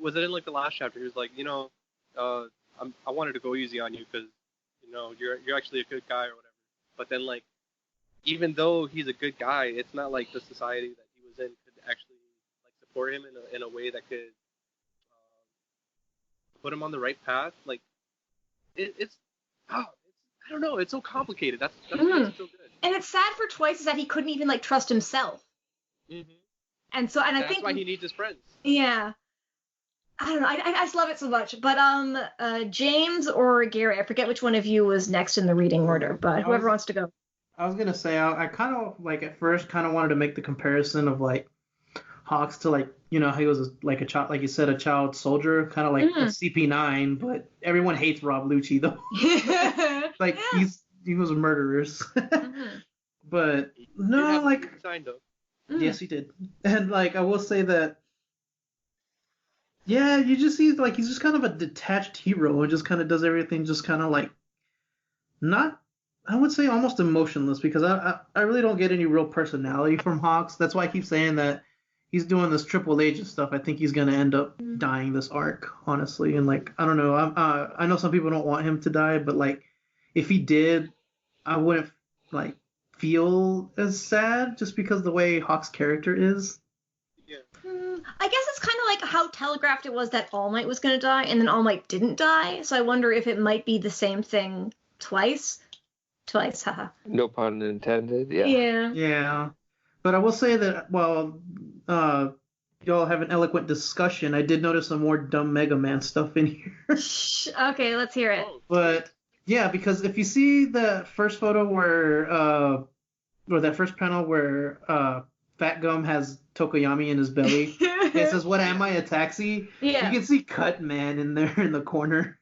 C: was it in like the last chapter? He was like, I wanted to go easy on you because you're actually a good guy or whatever. But then like, even though he's a good guy, it's not like the society that he was in could actually like support him in a way that could put him on the right path. Like it's I don't know. It's so complicated. That's what makes it so good.
B: And it's sad for Twice is that he couldn't even like trust himself.
C: Mm-hmm.
B: And I
C: That's
B: think
C: why he needs his friends.
B: yeah. I don't know. I just love it so much. But James or Gary, I forget which one of you was next in the reading order, but whoever wants to go.
A: I was gonna say I kind of like at first kind of wanted to make the comparison of like Hawks to like how he was like a child, like you said, a child soldier, kind of like a CP9, but everyone hates Rob Lucci though. Like
B: Yeah.
A: he was murderers.
B: Mhm.
A: But
C: He
A: no,
C: did have a
A: like
C: good sign though.
A: yes, he did. And like I will say that yeah, you just see like he's just kind of a detached hero and just kind of does everything just kind of like not, I would say almost emotionless because I really don't get any real personality from Hawks. That's why I keep saying that he's doing this Triple H stuff. I think he's gonna end up dying this arc, honestly. And like I don't know, I know some people don't want him to die, but like if he did, I wouldn't like feel as sad just because the way Hawk's character is.
C: Yeah.
B: I guess it's kind of like how telegraphed it was that All Might was going to die, and then All Might didn't die. So I wonder if it might be the same thing twice. Twice, haha.
D: No pun intended. Yeah.
B: Yeah.
A: Yeah, but I will say that while y'all have an eloquent discussion, I did notice some more dumb Mega Man stuff in here.
B: Shh. Okay, let's hear it.
C: Oh,
A: But yeah, because if you see the first photo where or that first panel where Fat Gum has Tokoyami in his belly, it says, "What am I, a taxi?"
B: Yeah.
A: You can see Cut Man in there in the corner.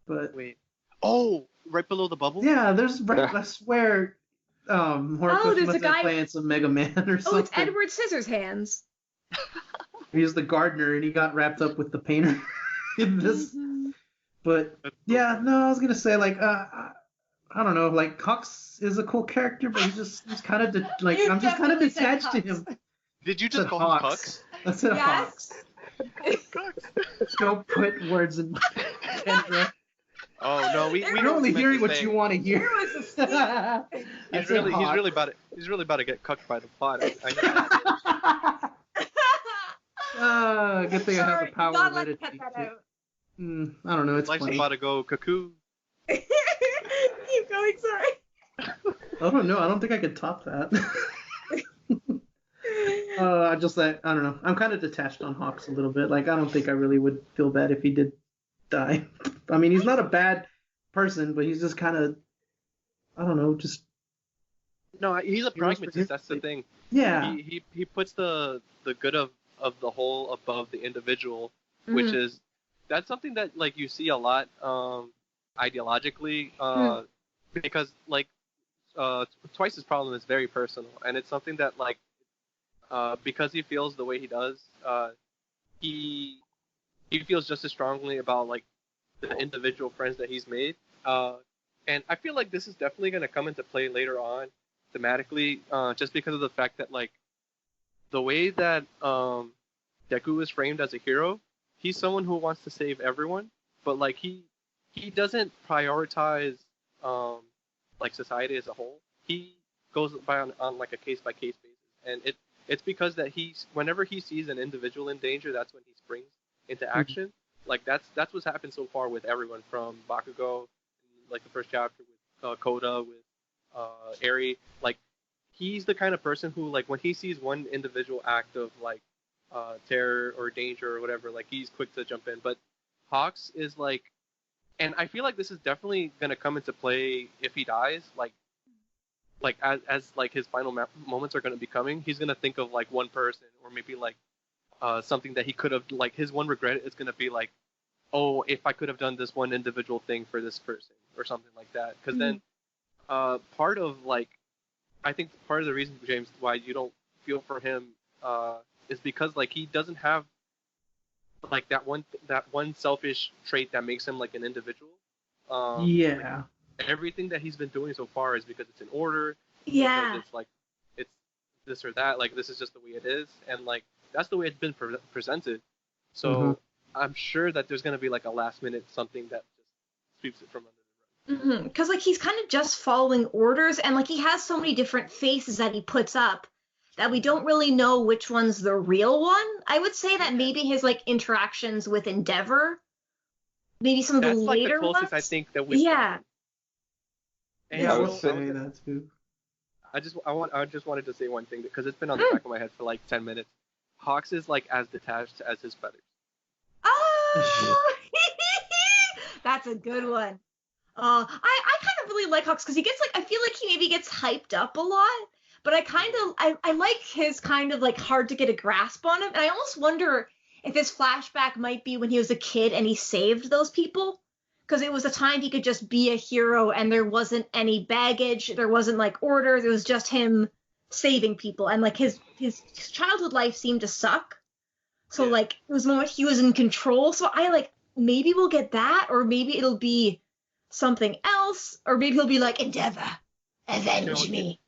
A: But
C: wait. Oh, right below the bubble.
A: yeah, there's I swear Horikoshi
B: there's
A: must
B: a guy-
A: have playing some Mega Man or something.
B: Oh, it's Edward Scissorhands.
A: He's the gardener and he got wrapped up with the painter in this. But
C: That's so
A: yeah,
C: funny.
A: no, I was gonna say like I don't know, like Hawks is a cool character, but he's kind of like
B: You
A: I'm just kind of
B: definitely said
A: detached to him.
C: Did you
A: I said
C: just call him
A: Hawks.
C: Cucks?
A: I said
B: Yes.
A: Hawks. Don't put words in Kendra.
C: Oh no, we
A: You're
C: know
A: only
C: what
A: hearing
C: meant to
A: what
C: say.
A: you want to hear.
B: There was a stick.
A: I
C: He's
A: said
C: really
A: Hawks.
C: about it. He's really about to get cucked by the plot. I know that.
A: Good thing I have the power
B: Not
A: of
B: like
A: editing.
B: cut that out.
A: I don't know. It's
C: Life's
A: funny.
C: about to go cuckoo.
B: Keep going, sorry.
A: I don't know. I don't think I could top that. I don't know. I'm kind of detached on Hawks a little bit. Like, I don't think I really would feel bad if he did die. I mean, he's not a bad person, but he's just kind of, I don't know, just
C: No, he's a
A: He was
C: pragmatist. That's the thing.
A: yeah.
C: He puts the good of the whole above the individual, which
B: Mhm.
C: is that's something that like you see a lot ideologically because like Twice's problem is very personal, and it's something that like because he feels the way he does, he feels just as strongly about like the individual friends that he's made, and I feel like this is definitely going to come into play later on thematically, just because of the fact that like the way that Deku is framed as a hero, he's someone who wants to save everyone, but like he doesn't prioritize like society as a whole. He goes by on like a case by case basis, and it's because that whenever he sees an individual in danger, that's when he springs into action. Like that's what's happened so far with everyone from Bakugo, like the first chapter with Koda, with Eri. Like he's the kind of person who like when he sees one individual act of like terror or danger or whatever, like he's quick to jump in. But Hawks is like, and I feel like this is definitely gonna come into play if he dies. Like like as like his final moments are gonna be coming, he's gonna think of like one person or maybe like something that he could have like his one regret is gonna be like, oh, if I could have done this one individual thing for this person or something like that. Because then part of like I think part of the reason, James, why you don't feel for him is because like he doesn't have like that one selfish trait that makes him like an individual.
A: Yeah.
C: Like, everything that he's been doing so far is because it's in order.
B: Yeah.
C: Because it's like it's this or that. Like this is just the way it is, and like that's the way it's been presented. So I'm sure that there's gonna be like a last minute something that just sweeps it from under the rug.
B: Because like he's kind of just following orders, and like he has so many different faces that he puts up that we don't really know which one's the real one. I would say that maybe his like interactions with Endeavor, maybe some of
C: That's
B: the
C: like
B: later
C: the closest
B: ones.
C: I think that we.
B: Yeah.
C: And
A: Yeah, I
D: I
A: would
D: was
A: say that too.
C: I just wanted to say one thing because it's been on the back of my head for like 10 minutes. Hawks is like as detached as his feathers.
B: Oh, that's a good one. I kind of really like Hawks because he gets like I feel like he maybe gets hyped up a lot, but I like his kind of like hard to get a grasp on him, and I almost wonder if his flashback might be when he was a kid and he saved those people, because it was a time he could just be a hero and there wasn't any baggage, there wasn't like orders, it was just him saving people, and like his childhood life seemed to suck. So like it was the moment he was in control. So I like maybe we'll get that, or maybe it'll be something else, or maybe he'll be like Endeavor, avenge me.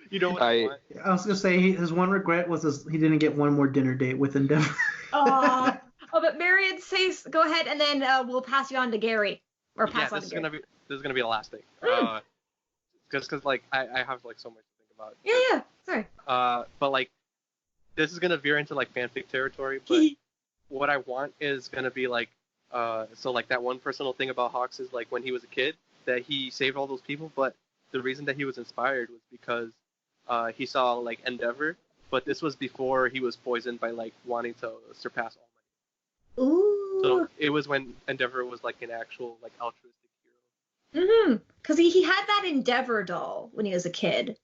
C: You know what I want?
A: I was gonna say his one regret was he didn't get one more dinner date with Endeavor.
B: Oh, but Marion says go ahead, and then we'll pass you on to Gary, or pass on
C: This
B: to
C: is
B: Gary.
C: this is gonna be the last thing. Just because like I have like so much to think about.
B: Yeah, sorry.
C: But like this is gonna veer into like fanfic territory. But what I want is gonna be like so like that one personal thing about Hawks is like when he was a kid that he saved all those people, but the reason that he was inspired was because he saw like Endeavor, but this was before he was poisoned by like wanting to surpass all money.
B: Ooh.
C: So it was when Endeavor was like an actual like altruistic hero.
B: Because he had that Endeavor doll when he was a kid.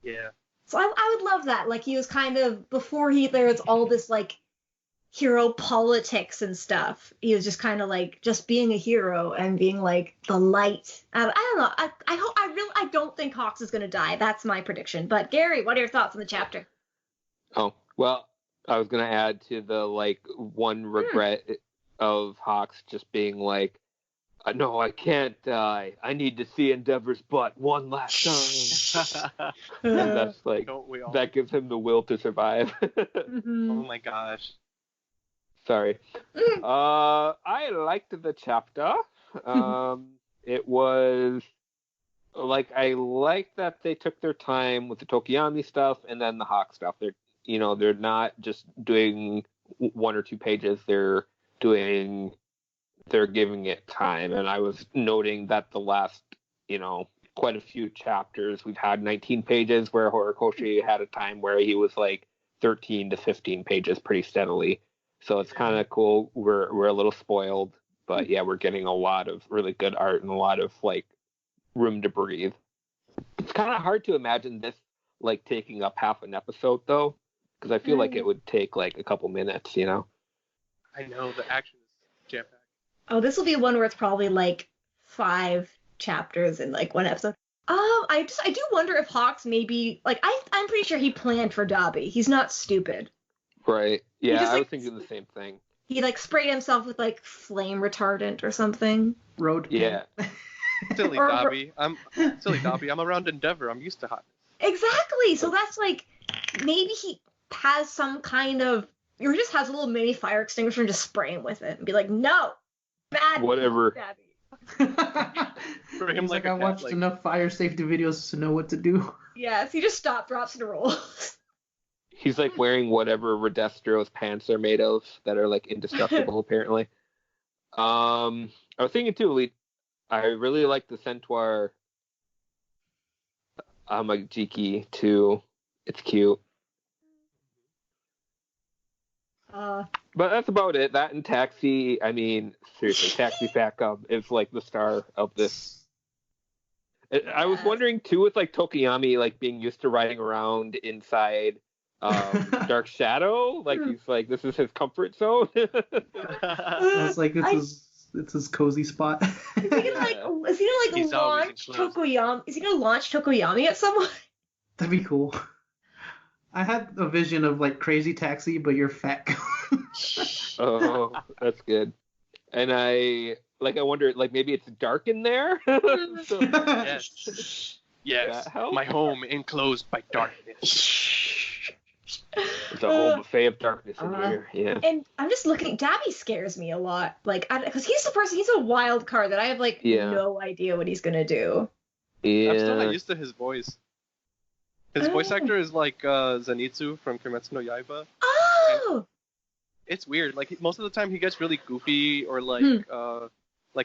C: Yeah.
B: So I would love that. Like he was kind of before there was all this like hero politics and stuff. He was just kind of like just being a hero and being like the light. I don't know. I don't think Hawks is gonna die. That's my prediction. But Gary, what are your thoughts on the chapter?
D: Oh, well, I was going to add to the, like, one regret of Hawks just being like, no, I can't die. I need to see Endeavor's butt one last time. And that's like,
C: Don't we all?
D: that gives him the will to survive.
C: Oh my gosh.
D: Sorry. I liked the chapter. It was like I like that they took their time with the Tokiyami stuff and then the Hawk stuff. They're not just doing one or two pages. They're giving it time. And I was noting that the last, quite a few chapters, we've had 19 pages where Horikoshi had a time where he was like 13 to 15 pages pretty steadily. So it's kind of cool. We're a little spoiled, but yeah, we're getting a lot of really good art and a lot of like room to breathe. It's kind of hard to imagine this like taking up half an episode though, because I feel like it would take like a couple minutes,
C: I know the action is jam-packed.
B: Oh, this will be one where it's probably like 5 chapters in like one episode. I do wonder if Hawks maybe like I'm pretty sure he planned for Dobby. He's not stupid.
D: Right. Yeah,
B: just,
D: I
B: like,
D: was thinking the same thing.
B: He like sprayed himself with like flame retardant or something.
A: Road.
D: Yeah.
C: Silly
B: Or-
C: Dobby. Silly Dobby. I'm around Endeavor. I'm used to hotness.
B: Exactly. So that's like maybe he has some kind of or he just has a little mini fire extinguisher and just spray him with it and be like, no, bad.
D: Whatever.
B: Dobby.
C: For him,
A: He's like,
C: a
A: I
C: cat,
A: watched
C: like,
A: enough fire safety videos to know what to do.
B: Yes, he just stop, drops, and rolls.
D: He's like wearing whatever Redestro's pants are made of that are like indestructible apparently. I was thinking too, Lee, I really like the Centaur Amajiki too. It's cute. But that's about it. That and Taxi, I mean, seriously, Taxi Fat Gum is like the star of this. I was wondering too with like Tokiyami like being used to riding around inside Dark Shadow, like he's like this is his comfort zone.
A: It's like it's his cozy spot.
B: Is he gonna
C: He's always
B: launch
C: enclosed.
B: Tokoyami? Is he gonna launch Tokoyami at someone?
A: That'd be cool. I had a vision of like Crazy Taxi, but you're fat.
D: Oh, that's good. And I wonder like maybe it's dark in there. So,
C: Yes. Yes.
D: That help?
C: My home enclosed by darkness.
D: it's a whole buffet of darkness in here. Yeah.
B: And I'm just looking. Dabby scares me a lot, like because he's the person. He's a wild card that I have like no idea what he's gonna do.
D: Yeah.
C: I'm still not used to his voice. His voice actor is like Zenitsu from Kimetsu no Yaiba.
B: Oh.
C: It's weird. Like most of the time, he gets really goofy, or like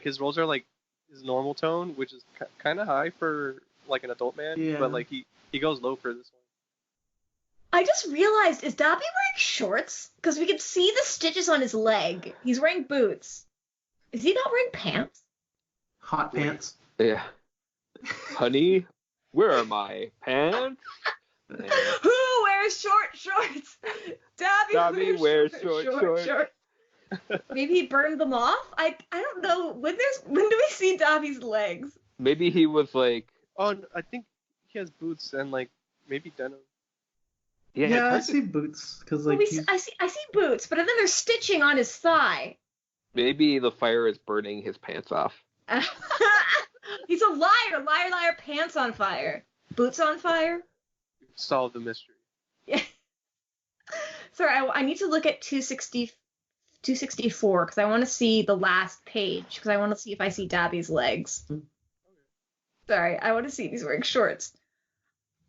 C: his roles are like his normal tone, which is kind of high for like an adult man.
A: Yeah.
C: But like he goes low for this one.
B: I just realized, is Dabby wearing shorts? Because we can see the stitches on his leg. He's wearing boots. Is he not wearing pants?
A: Hot pants.
D: Yeah. Honey, where are my pants?
B: Who wears short shorts? Dabby
D: wears
B: short shorts. Maybe he burned them off? I don't know. When do we see Dabby's legs?
D: Maybe he was like.
C: Oh, I think he has boots and like maybe denim.
A: Yeah, I see boots because like
B: I see boots, but then there's stitching on his thigh.
D: Maybe the fire is burning his pants off.
B: He's a liar, liar, pants on fire. Boots on fire?
C: Solve the mystery.
B: Yeah. Sorry, I need to look at 264 because I want to see the last page because I want to see if I see Dabby's legs. Sorry, I want to see if he's wearing shorts.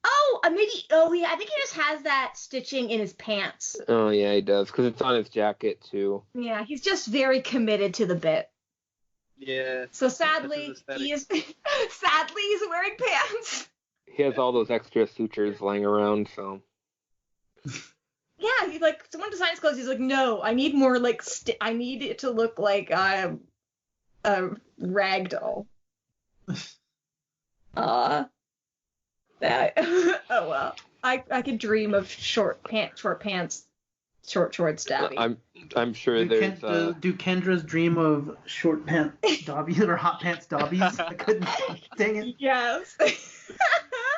B: Oh, I think he just has that stitching in his pants.
D: Oh yeah, he does because it's on his jacket too.
B: Yeah, he's just very committed to the bit.
C: Yeah.
B: So sadly, he's wearing pants.
D: He has all those extra sutures lying around, so.
B: Yeah, he's like, someone designs his clothes. He's like, no, I need more like, I need it to look like a rag doll. That. Oh well, I could dream of short shorts, Dabby.
D: I'm sure there's.
A: Do Kendra's dream of short pants Dobbies or hot pants Dobbies? I couldn't. Dang it.
B: Yes.
A: I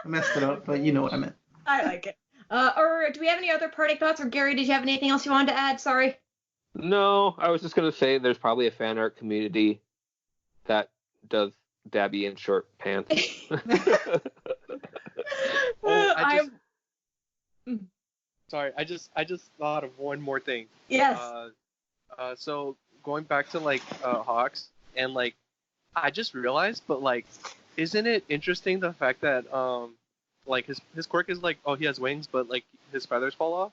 A: messed it up, but you know what I meant.
B: I like it. Or do we have any other parting thoughts? Or Gary, did you have anything else you wanted to add? Sorry.
D: No, I was just gonna say there's probably a fan art community that does Dabby in short pants.
C: Sorry, I just thought of one more thing.
B: Yes.
C: So going back to like Hawks and like I just realized, but like, isn't it interesting the fact that like his quirk is like, oh, he has wings, but like his feathers fall off,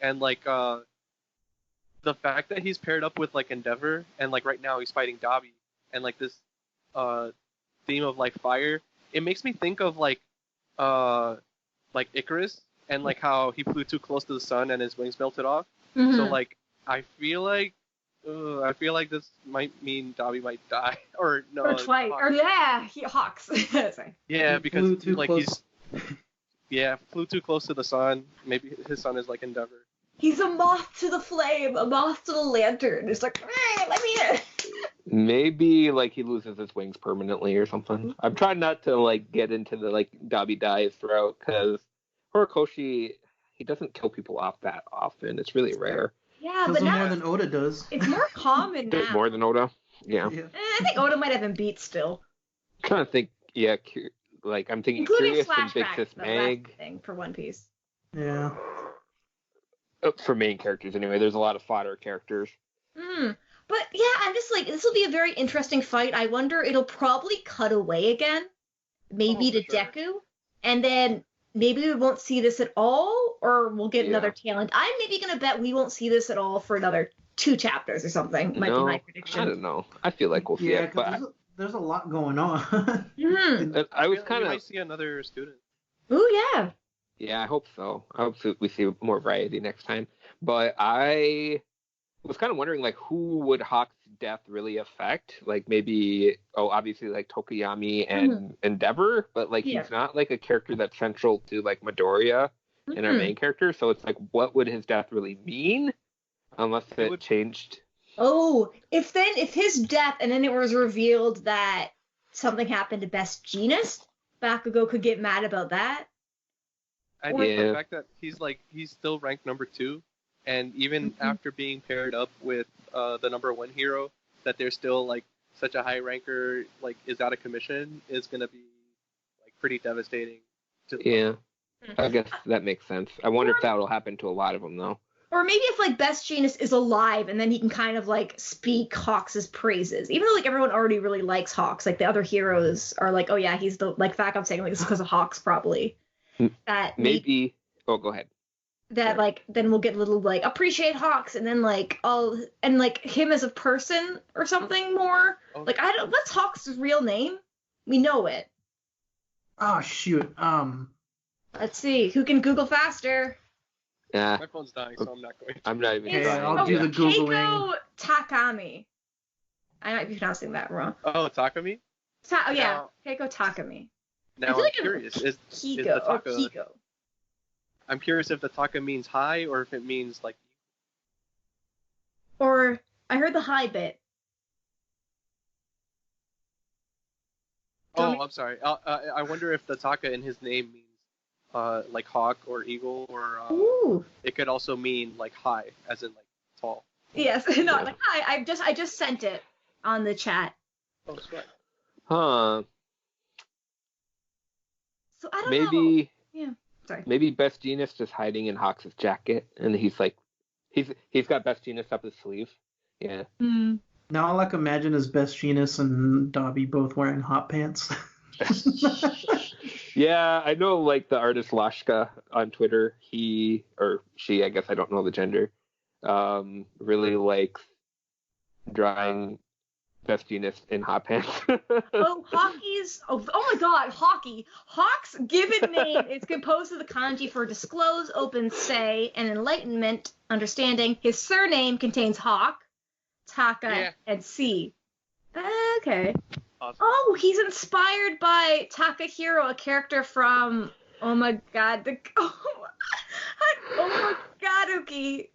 C: and like the fact that he's paired up with like Endeavor, and like right now he's fighting Dobby, and like this theme of like fire, it makes me think of like Icarus, and like how he flew too close to the sun and his wings melted off.
B: Mm-hmm.
C: So like I feel like this might mean Dobby might die, or no,
B: or twice,
C: Hawks.
B: or yeah, Hawks. Sorry.
C: Yeah,
A: He
C: because
A: flew too
C: like
A: close.
C: flew too close to the sun. Maybe his son is like Endeavor.
B: He's a moth to the flame, a moth to the lantern. It's like, let me in.
D: Maybe like he loses his wings permanently or something. I'm trying not to like get into the like Dobby dies throughout because Horikoshi, he doesn't kill people off that often. It's really rare.
B: Yeah,
A: Does
B: but
A: more
B: now
A: than Oda does.
B: it's more common now.
D: More than Oda. Yeah.
B: I think Oda might have him beat still.
D: Kind of think, yeah, like I'm thinking
B: Including
D: Curious and Big
B: flashbacks,
D: Sis
B: though,
D: Meg.
B: that's the thing for One Piece.
A: Yeah.
D: For main characters anyway, there's a lot of fodder characters.
B: But yeah, I'm just like, this will be a very interesting fight. I wonder, it'll probably cut away again, maybe to
C: sure.
B: Deku, and then maybe we won't see this at all, or we'll get another talent. I'm maybe gonna bet we won't see this at all for another 2 chapters or something. Might be my prediction.
D: I don't know. I feel like we'll see it, but
A: there's a lot going on.
D: I was kind
C: We
D: of.
C: might see another student.
B: Ooh, yeah.
D: Yeah, I hope so. I hope we see more variety next time. But I was kind of wondering, like, who would Hawks death really affect? Like maybe, obviously like Tokuyami and Endeavor, but like
B: Yeah.
D: he's not like a character that's central to like Midoriya and our main character. So it's like, what would his death really mean? Unless it changed.
B: Oh, if his death and then it was revealed that something happened to Best Jeanist, Bakugo could get mad about that.
C: I think the fact that he's still ranked number 2, and even after being paired up with the number 1 hero, that they're still like such a high ranker like is out of commission is gonna be like pretty devastating.
D: I guess that makes sense. I wonder if that will happen to a lot of them though.
B: Or maybe if like Best Jeanist is alive and then he can kind of like speak Hawks' praises, even though like everyone already really likes Hawks. Like the other heroes are like, oh yeah, he's the like fact I'm saying like this is because of Hawks probably. That
D: maybe. Oh, go ahead.
B: That like then we'll get a little like appreciate Hawks and then like and like him as a person or something more. Like what's Hawks' real name? We know it.
A: Oh shoot.
B: Let's see who can Google faster.
D: Yeah.
C: My phone's dying, so I'm not going to.
D: I'm not even
A: Okay,
D: trying.
A: I'll do the Googling.
B: Keiko Takami. I might be pronouncing that wrong.
C: Oh, Takami?
B: Yeah, Keiko Takami.
C: Now I'm curious. Is the Taka...
B: Kiko.
C: I'm curious if the Taka means high or if it means like...
B: Or, I heard the high bit.
C: I'm sorry. I wonder if the Taka in his name means like hawk or eagle, or it could also mean like high, as in like tall.
B: Yes, not like hi. I just sent it on the chat.
C: Oh, sweat.
D: Huh.
B: So I don't know. Yeah. Sorry.
D: Maybe Best Jeanist is hiding in Hawks' jacket, and he's like, he's got Best Jeanist up his sleeve. Yeah.
A: Now all I can imagine is Best Jeanist and Dobby both wearing hot pants.
D: Yeah, I know, like, the artist Lashka on Twitter, he, or she, I guess I don't know the gender, really likes drawing Best Jeanist in hot pants.
B: Oh my god, hockey. Hawk's given name is composed of the kanji for disclose, open, say, and enlightenment, understanding. His surname contains hawk, taka, and sea. Okay.
C: Awesome.
B: Oh, he's inspired by Takahiro, a character from Omogadoki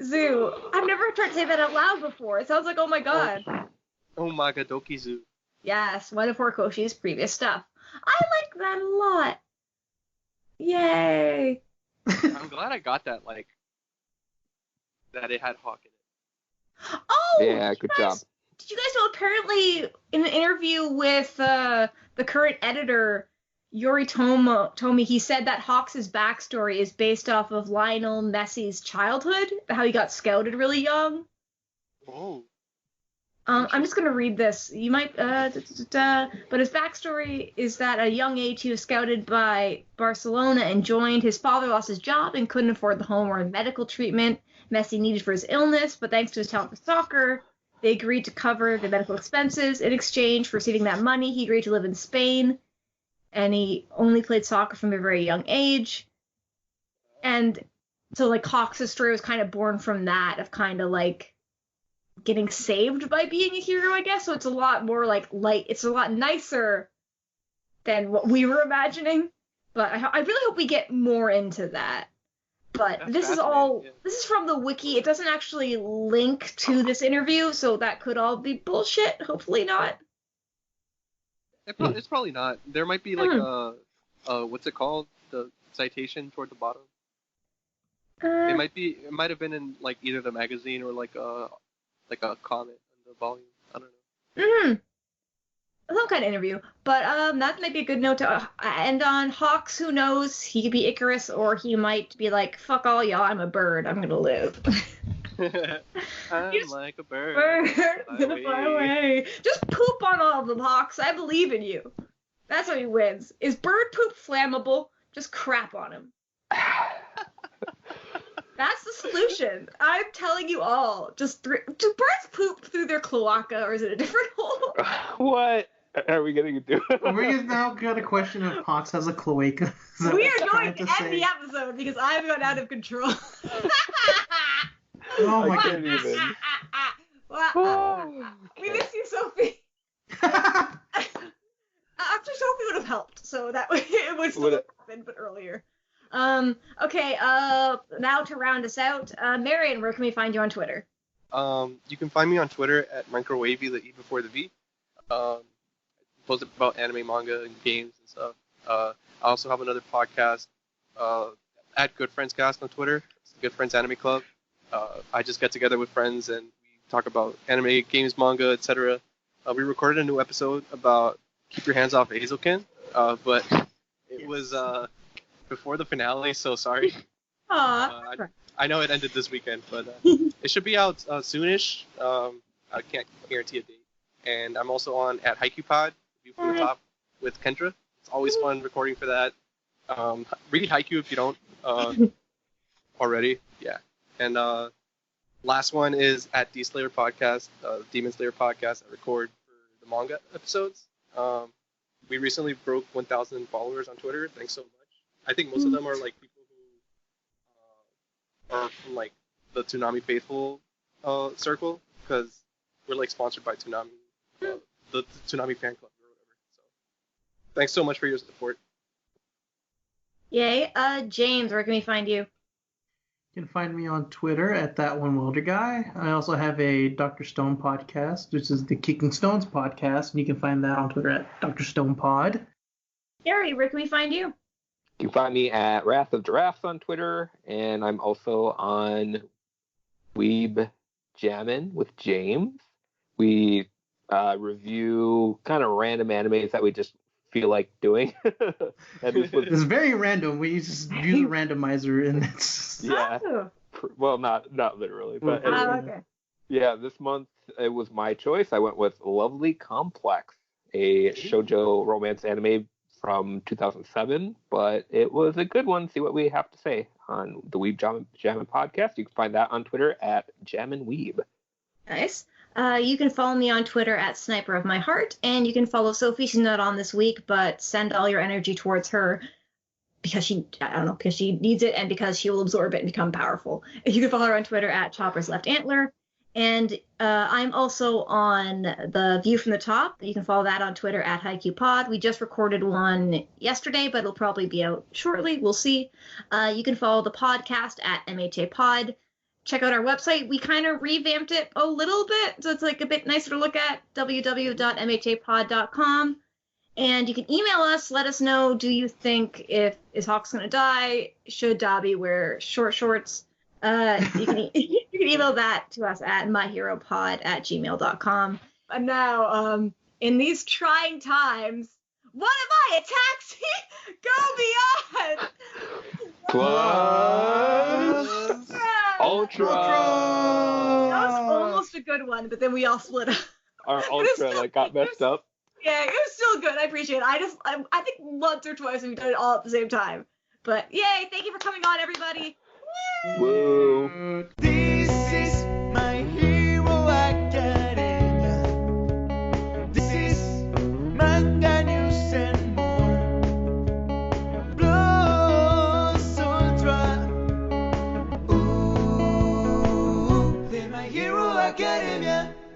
B: Zoo. I've never tried to say that out loud before. It sounds like oh my god.
C: Omogadoki Zoo.
B: Yes, one of Horikoshi's previous stuff. I like that a lot. Yay.
C: I'm glad I got that, like, that it had hawk in it.
B: Oh!
D: Yeah, good job.
B: Did you guys know, apparently, in an interview with the current editor, Yuri Tomi, he said that Hawks' backstory is based off of Lionel Messi's childhood, how he got scouted really young.
C: Oh.
B: I'm just going to read this. You might, but his backstory is that at a young age he was scouted by Barcelona and joined. His father lost his job and couldn't afford the home or medical treatment Messi needed for his illness, but thanks to his talent for soccer, they agreed to cover the medical expenses. In exchange for receiving that money, he agreed to live in Spain, and he only played soccer from a very young age. And so, like, Hawks' story was kind of born from that, of kind of, like, getting saved by being a hero, I guess. So it's a lot more, like, light. It's a lot nicer than what we were imagining. But I really hope we get more into that. But this is from the wiki. It doesn't actually link to this interview, so that could all be bullshit. Hopefully not.
C: It's probably not. There might be like a what's it called? The citation toward the bottom. It might have been in like either the magazine or like a comment in the volume. I don't know.
B: Some kind of interview. But that might be a good note to end on. Hawks, who knows? He could be Icarus, or he might be like, fuck all y'all, I'm a bird. I'm gonna live.
C: I'm like a bird.
B: Gonna fly away. Just poop on all of them, Hawks. I believe in you. That's how he wins. Is bird poop flammable? Just crap on him. That's the solution. I'm telling you all. Do birds poop through their cloaca, or is it a different hole?
D: What are we getting into?
A: We're now got a question if Hawks has a cloaca.
B: We are going to end the episode because I've gone out of control.
A: Oh my
D: goodness.
B: We missed Actually, Sophie would have helped, so that it would still have happened, but earlier. Okay, now to round us out, Marion, where can we find you on Twitter?
C: You can find me on Twitter at microwavy, the E before the V. Post about anime, manga, and games and stuff. I also have another podcast at Good Friends Cast on Twitter. It's the Good Friends Anime Club. I just get together with friends and we talk about anime, games, manga, etc. We recorded a new episode about Keep Your Hands Off Hazelkin, but it was before the finale, so sorry. I know it ended this weekend, but it should be out soonish. I can't guarantee a date. And I'm also on at myheropod, View from the Top, with Kendra. It's always fun recording for that. Read Haikyuu if you don't already. Yeah. And last one is at D Slayer Podcast, Demon Slayer Podcast. I record for the manga episodes. We recently broke 1,000 followers on Twitter. Thanks so much. I think most of them are like people who are from like the Toonami Faithful circle, because we're like sponsored by Toonami, the Toonami fan club or whatever. So thanks so much for your support.
B: Yay. James, where can we find you?
A: You can find me on Twitter at That One Welder Guy. I also have a Dr. Stone podcast, which is the Kicking Stones podcast, and you can find that on Twitter at Dr. Stone Pod.
B: Gary, where can we find you?
D: You can find me at Wrath of Giraffes on Twitter, and I'm also on Weeb Jammin' with James. We review kind of random animes that we just feel like doing. And this was
A: It's very random. We just use a randomizer, and it's
D: yeah.
B: Oh.
D: Well, not literally, but anyway.
B: Okay.
D: Yeah, this month it was my choice. I went with Lovely Complex, a shoujo romance anime from 2007, but it was a good one. See what we have to say on the Weeb Jammin' podcast. You can find that on Twitter at JamminWeeb.
B: Nice. You can follow me on Twitter at Sniper of My Heart, and you can follow Sophie. She's not on this week, but send all your energy towards her because she needs it and because she will absorb it and become powerful. You can follow her on Twitter at Chopper's Left Antler. And I'm also on the View from the Top. You can follow that on Twitter at HaikyuPod. We just recorded one yesterday, but it'll probably be out shortly. We'll see. You can follow the podcast at MHAPod. Check out our website. We kind of revamped it a little bit, so it's like a bit nicer to look at, www.mhapod.com. And you can email us. Let us know, do you think is Hawks going to die? Should Dobby wear short shorts? You can email that to us at myheropod@gmail.com. And now, in these trying times, what am I, a taxi? Go beyond!
D: Plus Ultra.
B: That was almost a good one, but then we all split up.
D: Our Ultra got messed up.
B: Yeah, it was still good. I appreciate it. I think once or twice we've done it all at the same time. But yay, thank you for coming on, everybody.
D: Woo.
E: This is my hero academia. This is manga news and more. Plus Ultra. Ooh, they're my hero academia.